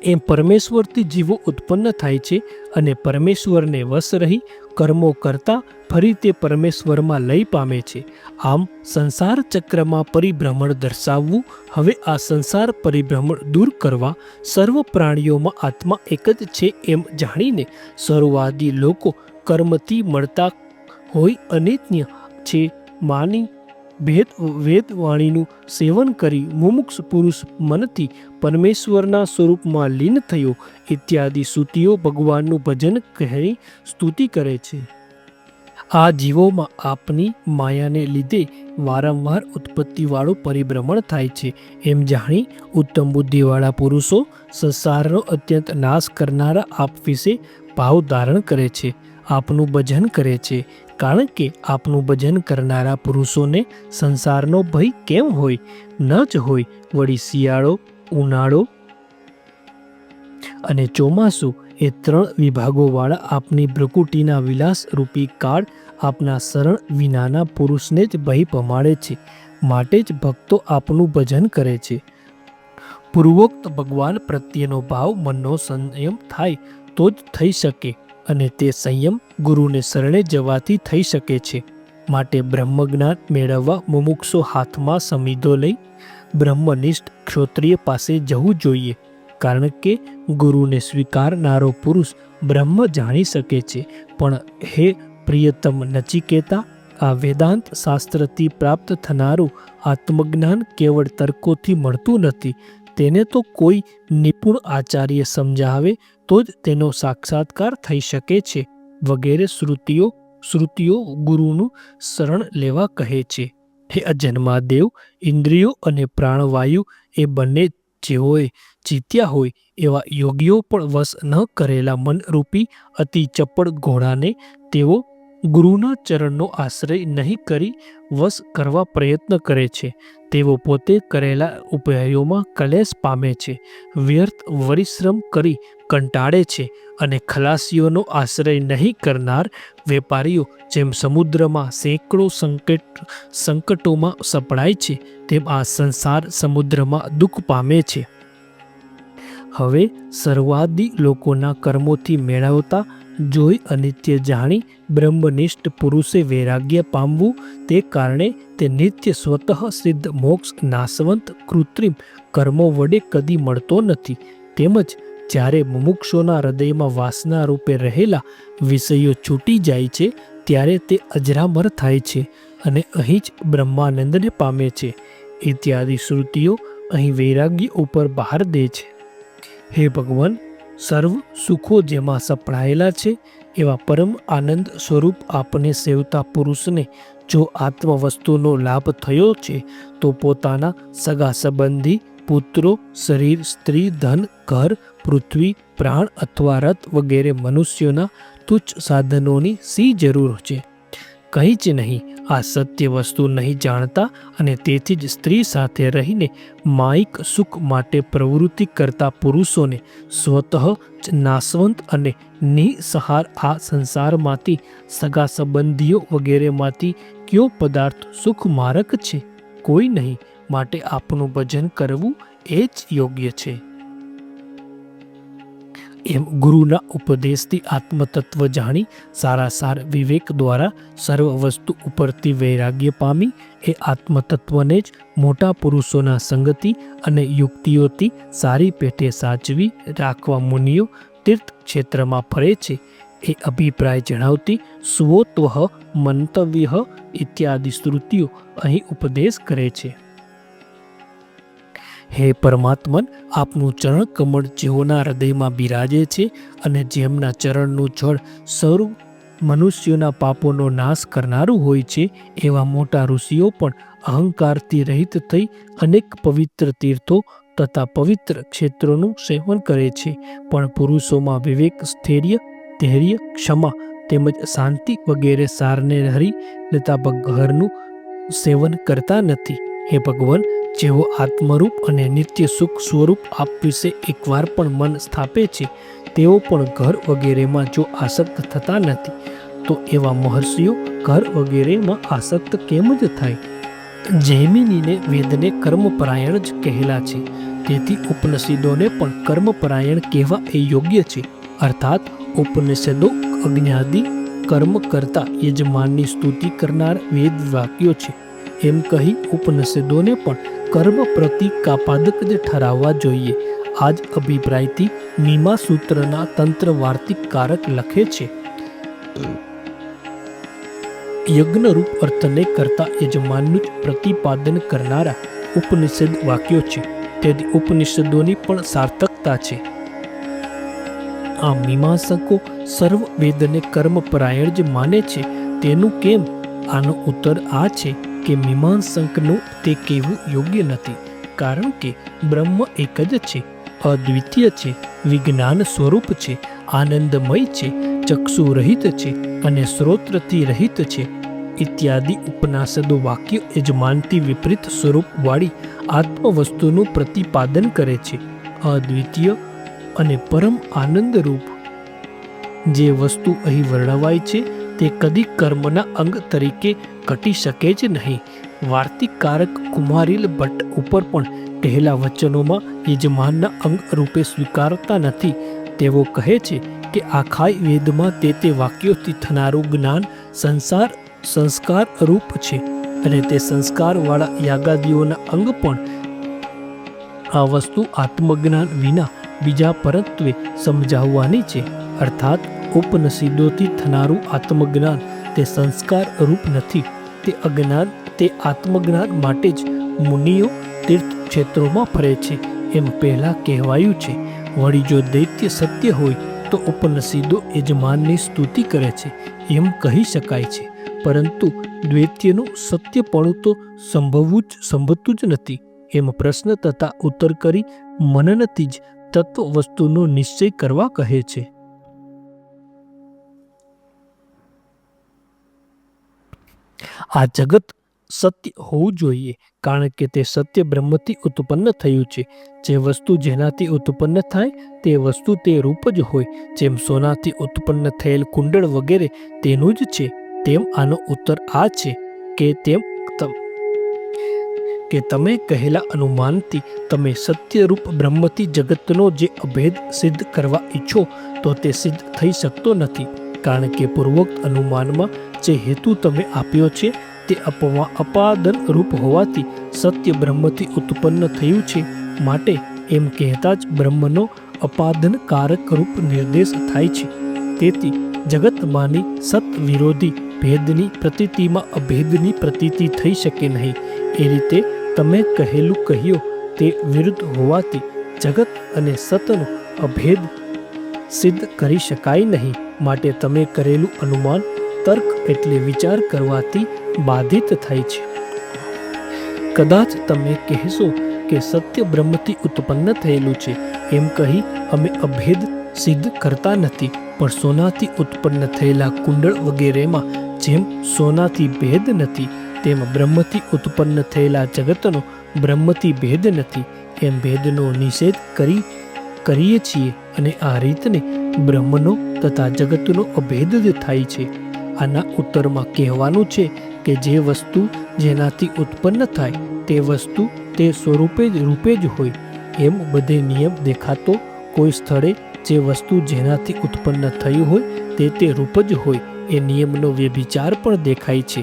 [SPEAKER 1] એમ પરમેશ્વરથી જીવો ઉત્પન્ન થાય છે અને પરમેશ્વરને વશ રહી કર્મો કરતા ફરી તે પરમેશ્વરમાં લય પામે છે. આમ સંસાર ચક્રમાં પરિભ્રમણ દર્શાવવું. હવે આ સંસાર પરિભ્રમણ દૂર કરવા સર્વ પ્રાણીઓમાં આત્મા એક જ છે એમ જાણીને સર્વવાદી લોકો કર્મથી મળતા હોય અનિત્ય છે માની વેદવાણીનું સેવન કરી મુમુક્ષ પુરુષ મનથી પરમેશ્વરના સ્વરૂપમાં લીન થયો ઇત્યાદિ સ્તુતિઓ ભગવાનનું ભજન કહી સ્તુતિ કરે છે. આ જીવોમાં આપની માયાને લીધે વારંવાર ઉત્પત્તિવાળું પરિભ્રમણ થાય છે એમ જાણી ઉત્તમ બુદ્ધિવાળા પુરુષો સંસારનો અત્યંત નાશ કરનારા આપ વિશે ભાવ ધારણ કરે છે, આપનું ભજન કરે છે. કારણ કે આપનું ભજન કરનારા પુરુષોને સંસારનો ભય કેમ હોય? ન જ હોય. વળી શિયાળો, ઉનાળો અને ચોમાસું એ 3 વિભાગોવાળા આપની ભ્રુકુટીના વિલાસ રૂપી કાળ આપના શરણ વિનાના પુરુષને જ ભય પમાડે છે. માટે જ ભક્તો આપનું ભજન કરે છે. પૂર્વોક્ત ભગવાન પ્રત્યેનો ભાવ મનનો સંયમ થાય તો જ થઈ શકે, અને તે સંયમ ગુરુને શરણે જવાથી થઈ શકે છે. માટે બ્રહ્મજ્ઞાન મેળવવા મુમુક્ષો હાથમાં સમિધો લઈ બ્રહ્મનિષ્ઠ ક્ષોત્રિય પાસે જવું જોઈએ, કારણ કે ગુરુને સ્વીકારનારો પુરુષ બ્રહ્મ જાણી શકે છે. પણ હે પ્રિયતમ નચિકેતા, આ વેદાંત શાસ્ત્રથી પ્રાપ્ત થનારું આત્મજ્ઞાન કેવળ તર્કોથી મળતું નથી. તેને તો કોઈ નિપુણ આચાર્ય સમજાવે તો જ તેનો સાક્ષાત્કાર થઈ શકે છે. વગેરે શ્રુતિઓ ગુરુનું શરણ લેવા કહે છે. હે અજન્માદેવ, ઇન્દ્રિયો અને પ્રાણવાયુ એ બંને જેઓએ જીત્યા હોય એવા યોગીઓ પણ વશ ન કરેલા મનરૂપી અતિ ચપળ ઘોડાને તેઓ ગુરુના ચરણનો આશ્રય નહીં કરી વશ કરવા પ્રયત્ન કરે છે. તેઓ પોતે કરેલા ઉપાયોમાં કલેશ પામે છે, વ્યર્થ પરિશ્રમ કરી કંટાળે છે, અને ખલાસીઓનો આશ્રય નહીં કરનાર વેપારીઓ જેમ સમુદ્રમાં સેંકડો સંકટોમાં સપડાય છે, તેમ આ સંસાર સમુદ્રમાં દુઃખ પામે છે. હવે સર્વાદિ લોકોના કર્મોથી મેળવતા જોઈ અનિત્ય જાણી બ્રહ્મનિષ્ઠ પુરુષે વૈરાગ્ય પામવું, તે કારણે તે નિત્ય સ્વતઃ સિદ્ધ મોક્ષ નાશવંત કૃત્રિમ કર્મો વડે કદી મળતો નથી. તેમજ જ્યારે મુમુક્ષોના હૃદયમાં વાસના રૂપે રહેલા વિષયો છૂટી જાય છે ત્યારે તે અજરામર થાય છે અને અહીં જ બ્રહ્માનંદને પામે છે ઇત્યાદિ શ્રુતિઓ અહીં વૈરાગ્ય ઉપર બહાર દે છે. હે ભગવાન, સર્વ સુખો જેમાં સપડાયેલા છે એવા પરમ આનંદ સ્વરૂપ આપને સેવતા પુરુષને જો આત્મ વસ્તુનો લાભ થયો છે તો પોતાના સગા સંબંધી, પુત્રો, શરીર, સ્ત્રી, ધન, ઘર, પૃથ્વી, પ્રાણ અથવા રથ વગેરે મનુષ્યોના તુચ્છ સાધનોની શી જરૂર છે? કંઈ જ નહીં. આ સત્ય વસ્તુ નહીં જાણતા અને તેથી જ સ્ત્રી સાથે રહીને માયિક સુખ માટે પ્રવૃત્તિ કરતા પુરુષોને સ્વતઃ જ નાશવંત અને નિસહાર આ સંસારમાંથી, સગા સંબંધીઓ વગેરેમાંથી કયો પદાર્થ સુખમારક છે? કોઈ નહીં. માટે આપનું ભજન કરવું એ જ યોગ્ય છે. એમ ગુરુના ઉપદેશથી આત્મતત્વ જાણી સારાસાર વિવેક દ્વારા સર્વ વસ્તુ ઉપરથી વૈરાગ્ય પામી એ આત્મતત્વને જ મોટા પુરુષોના સંગતિ અને યુક્તિઓથી સારી પેટે સાચવી રાખવા મુનિઓ તીર્થ ક્ષેત્રમાં ફરે છે એ અભિપ્રાય જણાવતી સ્વોત્વહ મંતવ્ય ઇત્યાદિ શ્રુતિઓ અહીં ઉપદેશ કરે છે. હે પરમાત્મન, આપનું ચરણ કમળ જેઓના હૃદયમાં બિરાજે છે અને જેમના ચરણનું જળ સર્વ મનુષ્યોના પાપોનો નાશ કરનારું હોય છે, એવા મોટા ઋષિઓ પણ અહંકારથી રહિત થઈ અનેક પવિત્ર તીર્થો તથા પવિત્ર ક્ષેત્રોનું સેવન કરે છે, પણ પુરુષોમાં વિવેક, સ્થૈર્ય, ધૈર્ય, ક્ષમા તેમજ શાંતિ વગેરે સારને હરી લેતા ઘરનું સેવન કરતા નથી. હે ભગવાન, જેઓ આત્મરૂપ અને નિત્ય સુખ સ્વરૂપ આપ વિશે એકવાર પણ મન સ્થાપે છે, તેઓ પણ ઘર વગેરેમાં જો આસક્ત થતા નથી, તો એવા મહર્ષિઓ ઘર વગેરેમાં આસક્ત કેમ જ થાય? જૈમિનીને વેદને કર્મપરાયણ જ કહેલા છે, તેથી ઉપનિષદોને પણ કર્મપરાયણ કહેવા એ યોગ્ય છે. અર્થાત ઉપનિષદો અજ્ઞાદી કર્મ કરતા યજમાનની સ્તુતિ કરનાર વેદ વાક્યો છે એમ કહી ઉપનિષદોને પણ કર્મ પ્રતિકાપાદક જ ઠરાવવા જોઈએ. આ જ અભિપ્રાયથી મીમા સૂત્રના તંત્ર વાર્તિકકારક લખે છે, યજ્ઞરૂપ અર્થને કરતા યજમાનનું જ પ્રતિપાદન કરનારા ઉપનિષદ વાક્યો છે, તેથી ઉપનિષદોની પણ સાર્થકતા છે. આ મીમાંસકો સર્વ વેદને કર્મપરાયણ જ માને છે, તેનું કેમ? આનો ઉત્તર આ છે કે મીમાંસકનું તે કહેવું યોગ્ય નથી, કારણ કે બ્રહ્મ એક જ છે, અદ્વિતીય છે, વિજ્ઞાન સ્વરૂપ છે, આનંદમય છે, ચક્ષુ રહિત છે અને શ્રોત્રથી રહિત છે ઇત્યાદિ ઉપનિષદો વાક્ય યજમાનથી વિપરીત સ્વરૂપવાળી આત્મવસ્તુનું પ્રતિપાદન કરે છે. અદ્વિતીય અને પરમ આનંદરૂપ જે વસ્તુ અહીં વર્ણવાય છે તે કદી કર્મના અંગ તરીકે ઘટી શકે જ નહીં. વાર્તિકકારક કુમારીલ ભટ્ટ ઉપર પણ કહેલા વચનોમાં યજમાનના અંગ રૂપે સ્વીકારતા નથી. તેઓ કહે છે કે આખાય વેદમાં તે વાક્યોથી થનારું જ્ઞાન સંસ્કાર રૂપ છે અને તે સંસ્કારવાળા યાગાદિઓના અંગ પણ આ વસ્તુ આત્મજ્ઞાન વિના બીજા પરત્વે સમજાવવાની છે. અર્થાત ઉપનિષદોથી થનારું આત્મજ્ઞાન તે સંસ્કાર રૂપ નથી, તે અજ્ઞાન, તે આત્મજ્ઞાન માટે જ મુનિઓ તીર્થ ક્ષેત્રોમાં ફરે છે એમ પહેલા કહેવાયું છે. વળી જો દૈત્ય સત્ય હોય તો ઉપનિષદો યજમાનની સ્તુતિ કરે છે એમ કહી શકાય છે, પરંતુ દ્વૈત્યનું સત્યપણું તો સંભવતું જ નથી એમ પ્રશ્ન તથા ઉત્તર કરી મનનથી જ તત્વ વસ્તુનો નિશ્ચય કરવા કહે છે. આ જગત સત્ય હોવું જોઈએ, કારણ કે તે સત્ય બ્રહ્મથી ઉત્પન્ન થયું છે. જે વસ્તુ જેનાથી ઉત્પન્ન થાય તે વસ્તુ તે રૂપ જ હોય. જેમ સોનાથી ઉત્પન્ન થયેલ કુંડળ વગેરે તેનું જ છે, તેમ આનો ઉત્તર આ છે કે કે તમે કહેલા અનુમાનથી તમે સત્યરૂપ બ્રહ્મથી જગતનો જે અભેદ સિદ્ધ કરવા ઈચ્છો તો તે સિદ્ધ થઈ શકતો નથી, કારણ કે પૂર્વોક્ત અનુમાનમાં જે હેતુ તમે આપ્યો છે તે અપાદન રૂપ હોવાથી સત્ય બ્રહ્મથી ઉત્પન્ન થયું છે, માટે એમ કહેતા જ બ્રહ્મનો અપાદનકારક રૂપ નિર્દેશ થાય છે. તેથી જગતમાંની સત વિરોધી ભેદની પ્રતીતિમાં અભેદની પ્રતીતિ થઈ શકે નહીં. એ રીતે તમે કહેલું કહ્યું તે વિરુદ્ધ હોવાથી જગત અને સતનો અભેદ સિદ્ધ કરી શકાય નહીં, માટે તમે કરેલું અનુમાન તર્ક એટલે વિચાર કરવાથી બાધિત થાય છે. કદાચ તમે કહેશો કે સત્ય બ્રહ્મથી ઉત્પન્ન થયેલું છે એમ કહી અમે અભેદ સિદ્ધ કરતા નથી, પણ સોનાથી ઉત્પન્ન થયેલા કુંડળ વગેરેમાં જેમ સોનાથી ભેદ નથી તેમ બ્રહ્મથી ઉત્પન્ન થયેલા જગતનો બ્રહ્મથી ભેદ નથી, એમ ભેદનો નિષેધ કરીએ છીએ અને આ રીતને બ્રહ્મનો તથા જગતનો અભેદ જ થાય છે. આના ઉત્તરમાં કહેવાનું છે કે જે વસ્તુ જેનાથી ઉત્પન્ન થાય તે વસ્તુ તે સ્વરૂપે રૂપે જ હોય. એમ બધે નિયમ દેખાતો કોઈ સ્થળે જે વસ્તુ જેનાથી ઉત્પન્ન થયું હોય તે રૂપ જ હોય એ નિયમનો વ્યભિચાર પણ દેખાય છે.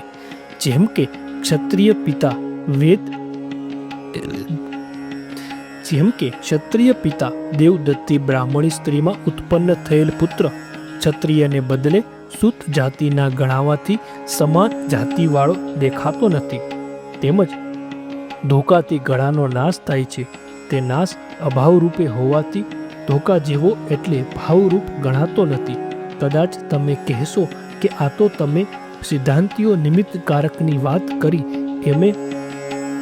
[SPEAKER 1] જેમ કે ક્ષત્રિય પિતા દેવદત્તી બ્રાહ્મણી સ્ત્રીમાં ઉત્પન્ન થયેલ પુત્ર ક્ષત્રિયને બદલે સૂત જાતિના ગણાવાથી સમાન જાતિવાળો દેખાતો નથી. તેમજ ધોકાથી ગળાનો નાશ થાય છે, તે નાશ અભાવરૂપે હોવાથી ધોકા જેવો એટલે ભાવરૂપ ગણાતો નથી. કદાચ તમે કહેશો કે આ તો તમે સિદ્ધાંતિઓ નિમિત્તકારકની વાત કરી, એમે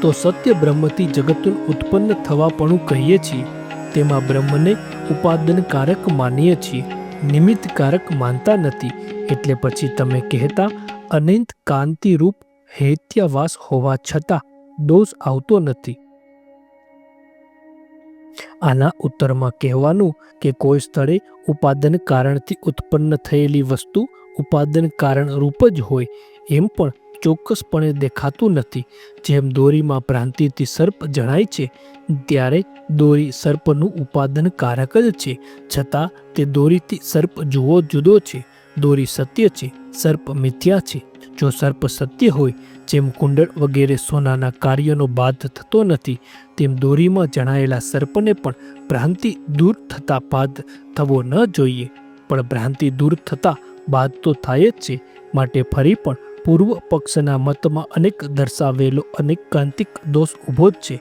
[SPEAKER 1] તો સત્ય બ્રહ્મથી જગતનું ઉત્પન્ન થવાપણું કહીએ છીએ, તેમાં બ્રહ્મને ઉપાદનકારક માનીએ છીએ, નિમિત્તકારક માનતા નથી. એટલે પછી તમે કહેતા અનંત કાંતિરૂપ હૈત્યવાસ હોવા છતાં દોષ આવતો નથી. આના ઉત્તરમાં કહેવાનું કે કોઈ સ્થળે ઉપાદન કારણથી ઉત્પન્ન થયેલી વસ્તુ ઉપાદન કારણ રૂપ જ હોય એમ પણ ચોક્કસપણે દેખાતું નથી. જેમ દોરીમાં ભ્રાંતિથી સર્પ જણાય છે ત્યારે દોરી સર્પનું ઉપાદન કારક જ છે, છતાં તે દોરીથી સર્પ જુઓ જુદો છે. દોરી સત્ય છે, સર્પ મિથ્યા છે. જો સર્પ સત્ય હોય, જેમ કુંડળ વગેરે સોનાના કાર્યનો બાદ થતો નથી, તેમ દોરીમાં જણાયેલા સર્પને પણ ભ્રાંતિ દૂર થતાં બાદ થવો ન જોઈએ, પણ ભ્રાંતિ દૂર થતાં બાદ તો થાય જ છે. માટે ફરી પણ પૂર્વ પક્ષના મતમાં અનેક દર્શાવેલો અનેકાંતિક દોષ ઊભો જ છે.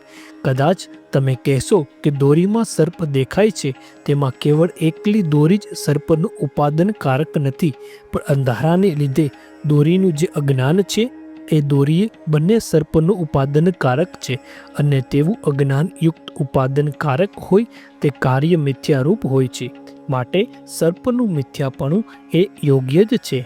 [SPEAKER 1] કદાચ તમે કહેશો કે દોરીમાં સર્પ દેખાય છે તેમાં કેવળ એકલી દોરી જ સર્પનું ઉપાદન કારક નથી, પણ અંધારાને લીધે દોરીનું જે અજ્ઞાન છે એ દોરીએ બંને સર્પનું ઉપાદન કારક છે, અને તેવું અજ્ઞાનયુક્ત ઉપાદન કારક હોય તે કાર્ય મિથ્યારૂપ હોય છે. માટે સર્પનું મિથ્યાપણું એ યોગ્ય જ છે.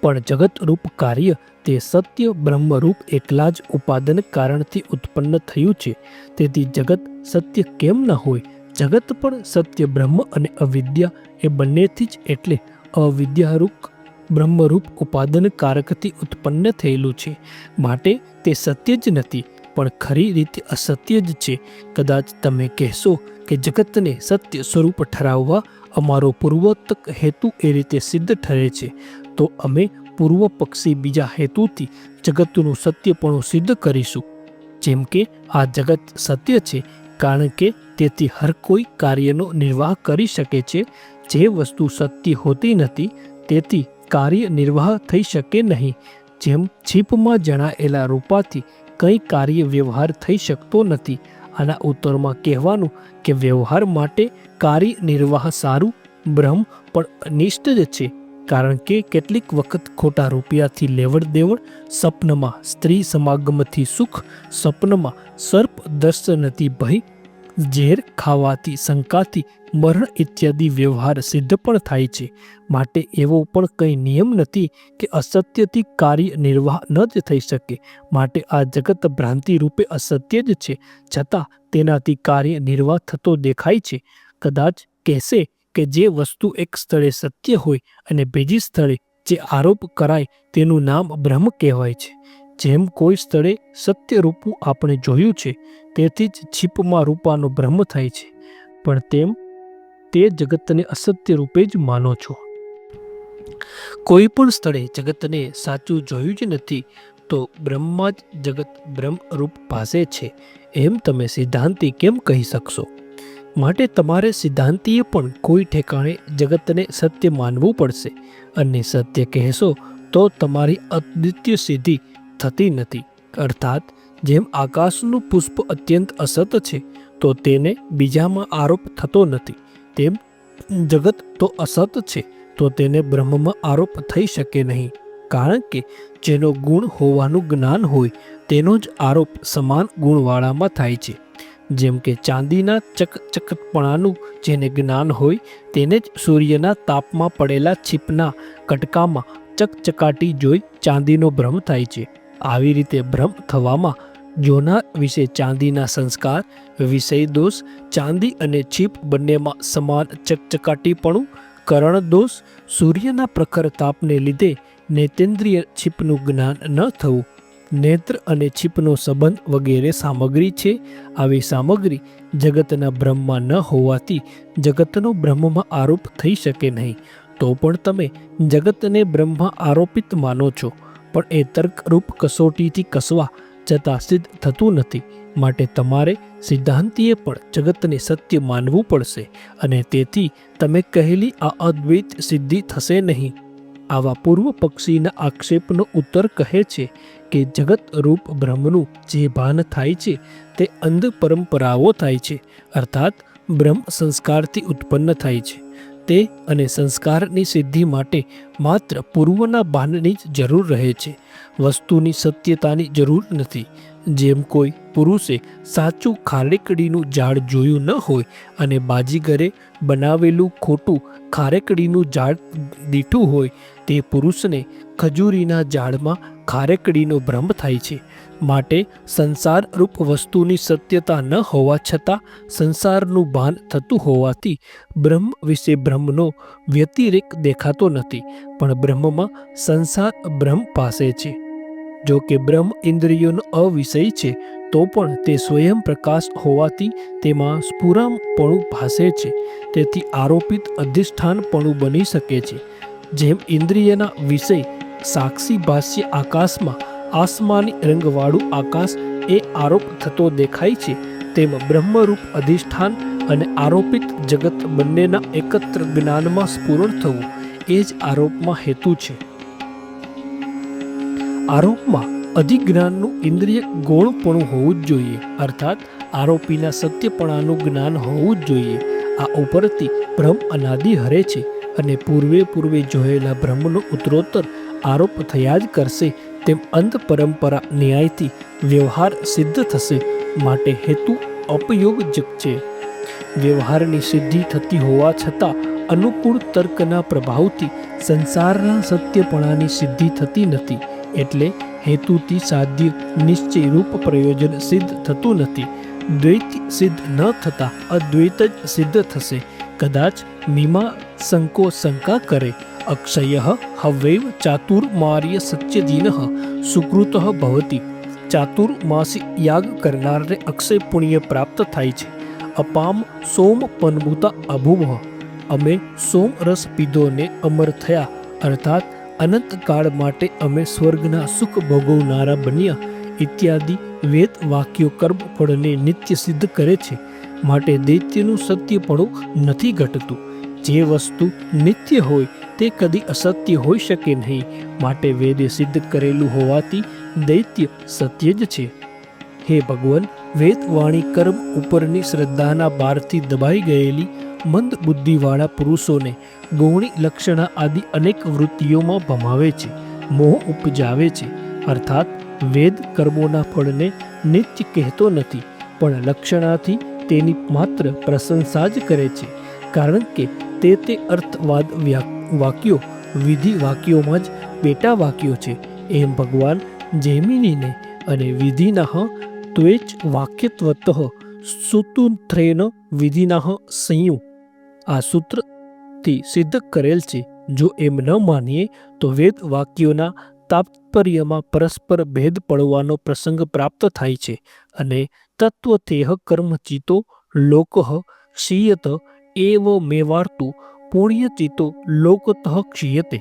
[SPEAKER 1] પણ જગતરૂપ કાર્ય તે સત્ય બ્રહ્મરૂપ એકલા જ ઉપાદન કારણથી ઉત્પન્ન થયું છે. તેથી જગત સત્ય કેમ ન હોય? જગત પણ સત્ય બ્રહ્મ અને અવિદ્યા એ બંનેથી જ એટલે અવિદ્યારૂપ બ્રહ્મરૂપ ઉપાદન કારકથી ઉત્પન્ન થયેલું છે. માટે તે સત્ય જ નથી, પણ ખરી રીતે અસત્ય જ છે. કદાચ તમે કહેશો કે જગતને સત્ય સ્વરૂપ ઠરાવવા અમારો પૂર્વોત્તક હેતુ એ રીતે સિદ્ધ ઠરે છે, તો અમે પૂર્વ પક્ષી બીજા હેતુથી જગતનું સત્યપણું સિદ્ધ કરીશું. જેમ કે આ જગત સત્ય છે કારણ કે તેથી હર કોઈ કાર્યનો નિર્વાહ કરી શકે છે. જે વસ્તુ સત્ય હોતી નથી તેથી કાર્ય નિર્વાહ થઈ શકે નહીં. જેમ છીપમાં જણાયેલા રૂપાથી કંઈ કાર્ય વ્યવહાર થઈ શકતો નથી. આના ઉત્તરમાં કહેવાનું કે વ્યવહાર માટે કાર્ય નિર્વાહ સારું, બ્રહ્મ પણ અનિષ્ટ જ છે, કારણ કે કેટલીક વખત ખોટા રૂપિયાથી લેવડ દેવડ, સ્વપ્નમાં સ્ત્રી સમાગમથી સુખ, સ્વપ્નમાં સર્પ દર્શનથી ભય, ઝેર ખાવાથી શંકાથી મરણ ઇત્યાદિ વ્યવહાર સિદ્ધ પણ થાય છે. માટે એવો પણ કંઈ નિયમ નથી કે અસત્યથી કાર્ય નિર્વાહ ન જ થઈ શકે. માટે આ જગત ભ્રાંતિ રૂપે અસત્ય જ છે, છતાં તેનાથી કાર્ય નિર્વાહ થતો દેખાય છે. કદાચ કહેશે કે જે વસ્તુ એક સ્થળે સત્ય હોય અને બીજી સ્થળે જે આરોપ કરાય તેનું નામ બ્રહ્મ કહેવાય છે. જેમ કોઈ સ્થળે સત્ય રૂપું આપણે જોયું છે, તેથી જ છીપમાં રૂપાનો ભ્રમ થાય છે, પણ તેમ તે જગતને અસત્ય રૂપે જ માનો છો. કોઈ પણ સ્થળે જગતને સાચું જોયું જ નથી, તો બ્રહ્મમાં જ જગત બ્રહ્મરૂપ ભાસે છે એમ તમે સિદ્ધાંતી કેમ કહી શકશો? માટે તમારે સિદ્ધાંતીએ પણ કોઈ ઠેકાણે જગતને સત્ય માનવું પડશે, અને સત્ય કહેશો તો તમારી અદ્વિતીય સિદ્ધિ થતી નથી. અર્થાત જેમ આકાશનું પુષ્પ અત્યંત અસત છે તો તેને બીજામાં આરોપ થતો નથી, તેમ જગત તો અસત છે તો તેને બ્રહ્મમાં આરોપ થઈ શકે નહીં. કારણ કે જેનો ગુણ હોવાનું જ્ઞાન હોય તેનો જ આરોપ સમાન ગુણવાળામાં થાય છે. જેમ કે ચાંદીના ચકચકપણાનું જેને જ્ઞાન હોય તેને જ સૂર્યના તાપમાં પડેલા છીપના કટકામાં ચકચકાટી જોઈ ચાંદીનો ભ્રમ થાય છે. આવી રીતે ભ્રમ થવામાં જોનાર વિશે ચાંદીના સંસ્કાર, વિષય દોષ, ચાંદી અને છીપ બંનેમાં સમાન ચકચકાટીપણું, કરણ દોષ, સૂર્યના પ્રખર તાપને લીધે નેતેન્દ્રિય છીપનું જ્ઞાન ન થવું, નેત્ર અને છીપનો સંબંધ વગેરે સામગ્રી છે. આવી સામગ્રી જગતના બ્રહ્મમાં ન હોવાથી જગતનો બ્રહ્મમાં આરોપ થઈ શકે નહીં. તો પણ તમે જગતને બ્રહ્મમાં આરોપિત માનો છો, પણ એ તર્કરૂપ કસોટીથી કસવા છતાં સિદ્ધ થતું નથી. માટે તમારે સિદ્ધાંતીએ પણ જગતને સત્ય માનવું પડશે, અને તેથી તમે કહેલી આ અદ્વૈત સિદ્ધિ થશે નહીં. આવા પૂર્વ પક્ષીના આક્ષેપનો ઉત્તર કહે છે કે જગત રૂપ બ્રહ્મનું જે ભાન થાય છે તે અંધ પરંપરાઓ થાય છે, અર્થાત બ્રહ્મ સંસ્કારથી ઉત્પન્ન થાય છે. તે અને સંસ્કારની સિદ્ધિ માટે માત્ર પૂર્વના ભાનની જ જરૂર રહે છે, વસ્તુની સત્યતાની જરૂર નથી. જેમ કોઈ પુરુષે સાચું ખારેકડીનું ઝાડ જોયું ન હોય અને બાજીગરે બનાવેલું ખોટું ખારેકડીનું ઝાડ દીઠું હોય, તે પુરુષને ખજૂરીના ઝાડમાં ખારેકડીનો ભ્રમ થાય છે. માટે સંસારરૂપ વસ્તુની સત્યતા ન હોવા છતાં સંસારનું ભાન થતું હોવાથી બ્રહ્મ વિશે બ્રહ્મનો વ્યતિરેક દેખાતો નથી, પણ બ્રહ્મમાં સંસાર બ્રહ્મ પાસે છે. જો કે બ્રહ્મ ઇન્દ્રિયોનો અવિષય છે તો પણ તે સ્વયં પ્રકાશ હોવાથી તેમાં સ્ફુરણપણું ભાસે છે, તેથી આરોપિત અધિષ્ઠાનપણું બની શકે છે. જેમ ઇન્દ્રિયના વિષય સાક્ષી ભાષ્ય આકાશમાં આસમાની રંગવાળું આકાશ એ આરોપ થતો દેખાય છે, તેમ બ્રહ્મરૂપ અધિષ્ઠાન અને આરોપિત જગત બંનેના એકત્ર જ્ઞાનમાં સ્ફુરણ થવું એ જ આરોપમાં હેતુ છે. આરોપમાં અધિજ્ઞાનનું ઇન્દ્રિય ગૌણપણું હોવું જ જોઈએ, અર્થાત આરોપીના સત્યપણાનું જ્ઞાન હોવું જ જોઈએ. આ ઉપરથી બ્રહ્મ અનાદિ હરે છે અને પૂર્વે જોયેલા બ્રહ્મનો ઉત્તરોત્તર આરોપ થયા જ કરશે, તેમ અંધ પરંપરા ન્યાયથી વ્યવહાર સિદ્ધ થશે. માટે હેતુ અપયોગજક છે. વ્યવહારની સિદ્ધિ થતી હોવા છતાં અનુકૂળ તર્કના પ્રભાવથી સંસારના સત્યપણાની સિદ્ધિ થતી નથી, એટલે હેતુથી સાધ્ય નિશ્ચયરૂપ પ્રયોજન સિદ્ધ થતું નથી. દ્વૈત સિદ્ધ ન થતાં અદ્વૈત જ સિદ્ધ થશે. કદાચ મીમાંસકો શંકા કરે, અક્ષય હવૈવ ચાતુર્માર્ય સત્યધીન સુકૃત ભવતી. ચાતુર્માસી યાગ કરનારને અક્ષય પુણ્ય પ્રાપ્ત થાય છે. અપામ સોમ પનમુતા અભુવ. અમે સોમ રસ પીધો ને અમર થયા, અર્થાત અનંતકાળ માટે અમે સ્વર્ગના સુખ ભોગવનારા બન્યા ઇત્યાદિ વેદ વાક્યો કર્મફળને નિત્ય સિદ્ધ કરે છે. માટે દૈત્યનું સત્યપણું નથી ઘટતું. જે વસ્તુ નિત્ય હોય તે કદી અસત્ય હોઈ શકે નહીં. માટે વેદે સિદ્ધ કરેલું હોવાથી દૈત્ય સત્ય જ છે. હે ભગવાન, વેદ વાણી કર્મ ઉપરની શ્રદ્ધાના ભારથી દબાઈ ગયેલી મંદ બુદ્ધિવાળા પુરુષોને ગૌણી લક્ષણા આદિ અનેક વૃત્તિઓમાં ભમાવે છે, મોહ ઉપજાવે છે. અર્થાત વેદ કર્મોના ફળને નિત્ય કહેતો નથી, પણ લક્ષણાથી તેની માત્ર પ્રશંસા જ કરે છે. કારણ કે તે અર્થવાદ વાક્યો વિધિ વાક્યોમાં જ પેટા વાક્યો છે. એમ ભગવાન જૈમિનીને અને વિધિના ત્વેચ વાક્યત્વત સૂત્રેન વિધિના સંયુ આ સૂત્રથી સિદ્ધ કરેલ છે. જો એમ ન માનીએ તો વેદ વાક્યોના તાત્પર્યમાં પરસ્પર ભેદ પડવાનો પ્રસંગ પ્રાપ્ત થાય છે અને તત્વતેહ કર્મચિતો લોકઃ ક્ષીયત એવ મેવાર્તુ પુણ્યચિતો લોકતઃ ક્ષીયતે.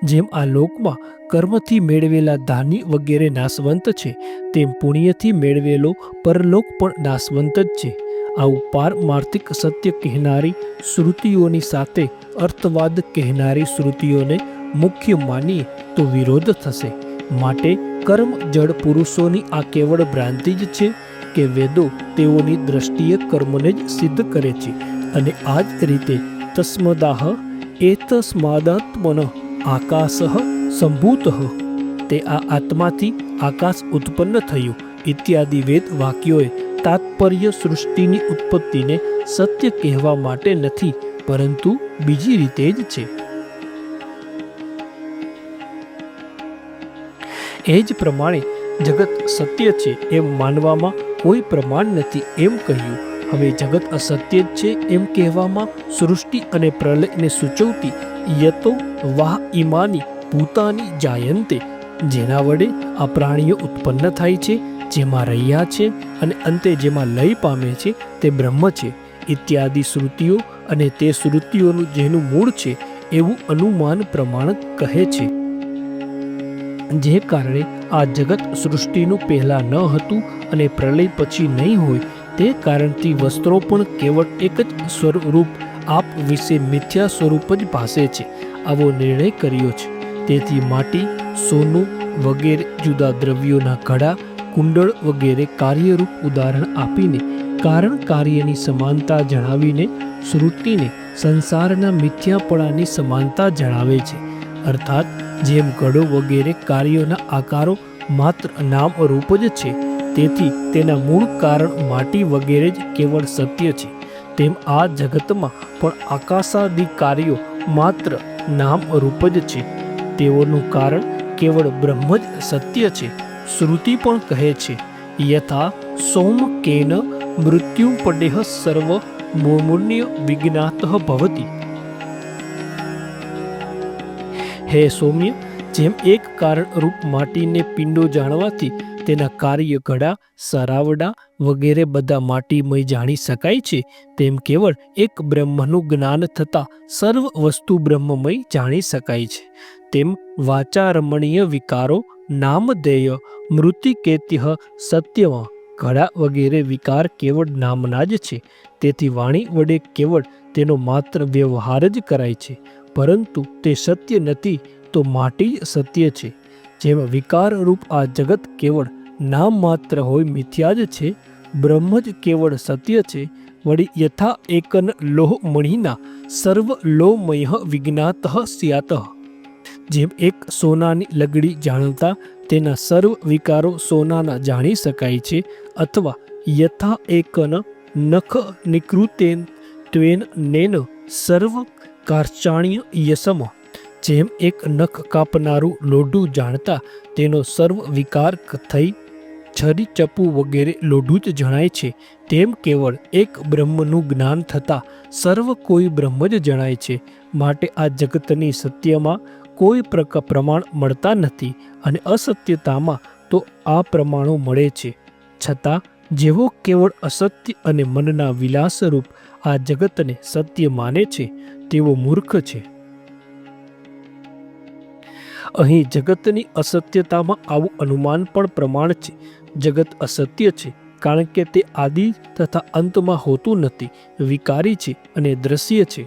[SPEAKER 1] જેમ આ લોકમાં કર્મથી મેળવેલા ધાન્ય વગેરે નાશવંત છે, તેમ પુણ્યથી મેળવેલો પરલોક પણ નાશવંત જ છે. આવું પારમાર્થિક સત્ય કહેનારી શ્રુતિઓની સાથે અર્થવાદ કહેનારી શ્રુતિઓને મુખ્ય માનીએ તો વિરોધ થશે. માટે કર્મ જડ પુરુષોની આ કેવળ ભ્રાંતિ જ છે કે વેદો તેઓની દ્રષ્ટિએ કર્મને જ સિદ્ધ કરે છે. અને આ જ રીતે તસ્મદાહ એતસ્માદાત્મન આકાશઃ સંભૂતઃ, તે આ આત્માથી આકાશ ઉત્પન્ન થયું ઇત્યાદિ વેદ વાક્યોએ તાત્પર્ય સૃષ્ટિની ઉત્પત્તિને સત્ય કહેવા માટે નથી, પરંતુ બીજી રીતે જ છે. એ જ પ્રમાણે જગત સત્ય છે એમ માનવામાં કોઈ પ્રમાણ નથી એમ કહ્યું. હવે જગત અસત્ય જ છે એમ કહેવામાં સૃષ્ટિ અને પ્રલયને સૂચવતી યતો વાહ ઇમાની ભૂતાની જાયંતે, જેના વડે આ પ્રાણીઓ ઉત્પન્ન થાય છે, જેમાં રહ્યા છે અને અંતે જેમાં લય પામે છે તે બ્રહ્મ છે ઇત્યાદિ શ્રુતિઓ અને તે શ્રુતિઓનું જેનું મૂળ છે એવું અનુમાન પ્રમાણ કહે છે. જે કારણે આ જગત સૃષ્ટિનું પહેલાં ન હતું અને પ્રલય પછી નહીં હોય, તે કારણથી વસ્ત્રો પણ કેવળ એક જ સ્વરૂપ આપ વિશે મિથ્યા સ્વરૂપ જ ભાસે છે, આવો નિર્ણય કર્યો છે. તેથી માટી, સોનું વગેરે જુદા દ્રવ્યોના ઘડા, કુંડળ વગેરે કાર્યરૂપ ઉદાહરણ આપીને કારણ કાર્યની સમાનતા જણાવીને શ્રુતિને સંસારના મિથ્યાપણાની સમાનતા જણાવે છે. અર્થાત જેમ ઘડો વગેરે કાર્યોના આકારો માત્ર નામ રૂપ જ છે, તેથી તેના મૂળ કારણ માટી વગેરે જ કેવળ સત્ય છે, તેમ આ જગતમાં પણ આકાશાદિ કાર્યો માત્ર નામ રૂપ જ છે, તેઓનું કારણ કેવળ બ્રહ્મ જ સત્ય છે. શ્રુતિ પણ કહે છે યથા સૌમ કેન મૃત્યુ પડેહ સર્વ મુમુન્ય વિજ્ઞાતઃ ભવતિ. હે સૌમ્ય, જેમ એક કારણ રૂપ માટીને પિંડો જાણવાથી તેના કાર્ય ઘડા, સરાવડા વગેરે બધા માટીમય જાણી શકાય છે, તેમ કેવળ એક બ્રહ્મનું જ્ઞાન થતાં સર્વ વસ્તુ બ્રહ્મમય જાણી શકાય છે. તેમ વાચારમણીય વિકારો નામધેય મૃતિકેત્ય સત્યમાં ઘડા વગેરે વિકાર કેવળ નામના જ છે, તેથી વાણી વડે કેવળ તેનો માત્ર વ્યવહાર જ કરાય છે, પરંતુ તે સત્ય નથી તો માટી જ સત્ય છે. જેમ વિકાર રૂપ આ જગત કેવળ નામ માત્ર હોય મિથ્યા જ છે, બ્રહ્મ જ કેવળ સત્ય છે. વળી યથા એકન લોહ મણિના સર્વ લોમય વિજ્ઞાત સ્યાત, જેમ એક સોનાની લગડી જાણતા તેના સર્વ વિકારો સોનાના જાણી શકાય છે, અથવા યથા એકન નખ નિકૃતેન ત્વેન નેન સર્વ કાર્ચાણ્ય યસમ, જેમ એક નખ કાપનારું લોઢું જાણતા તેનો સર્વ વિકાર થઈ છરી ચપ્પુ વગેરે લોઢું જ જણાય છે, તેમ કેવળ એક બ્રહ્મનું જ્ઞાન થતાં સર્વ કોઈ બ્રહ્મ જ જણાય છે. માટે આ જગતની સત્યમાં કોઈ પ્રમાણ મળતા નથી અને અસત્યતામાં તો આ પ્રમાણો મળે છે. છતાં જેવો કેવળ અસત્ય અને મનના વિલાસરૂપ આ જગતને સત્ય માને છે તેવો મૂર્ખ છે. અહીં જગતની અસત્યતામાં આવું અનુમાન પણ પ્રમાણ છે. જગત અસત્ય છે કારણ કે તે આદિ તથા અંતમાં હોતું નથી, વિકારી છે અને દ્રશ્ય છે.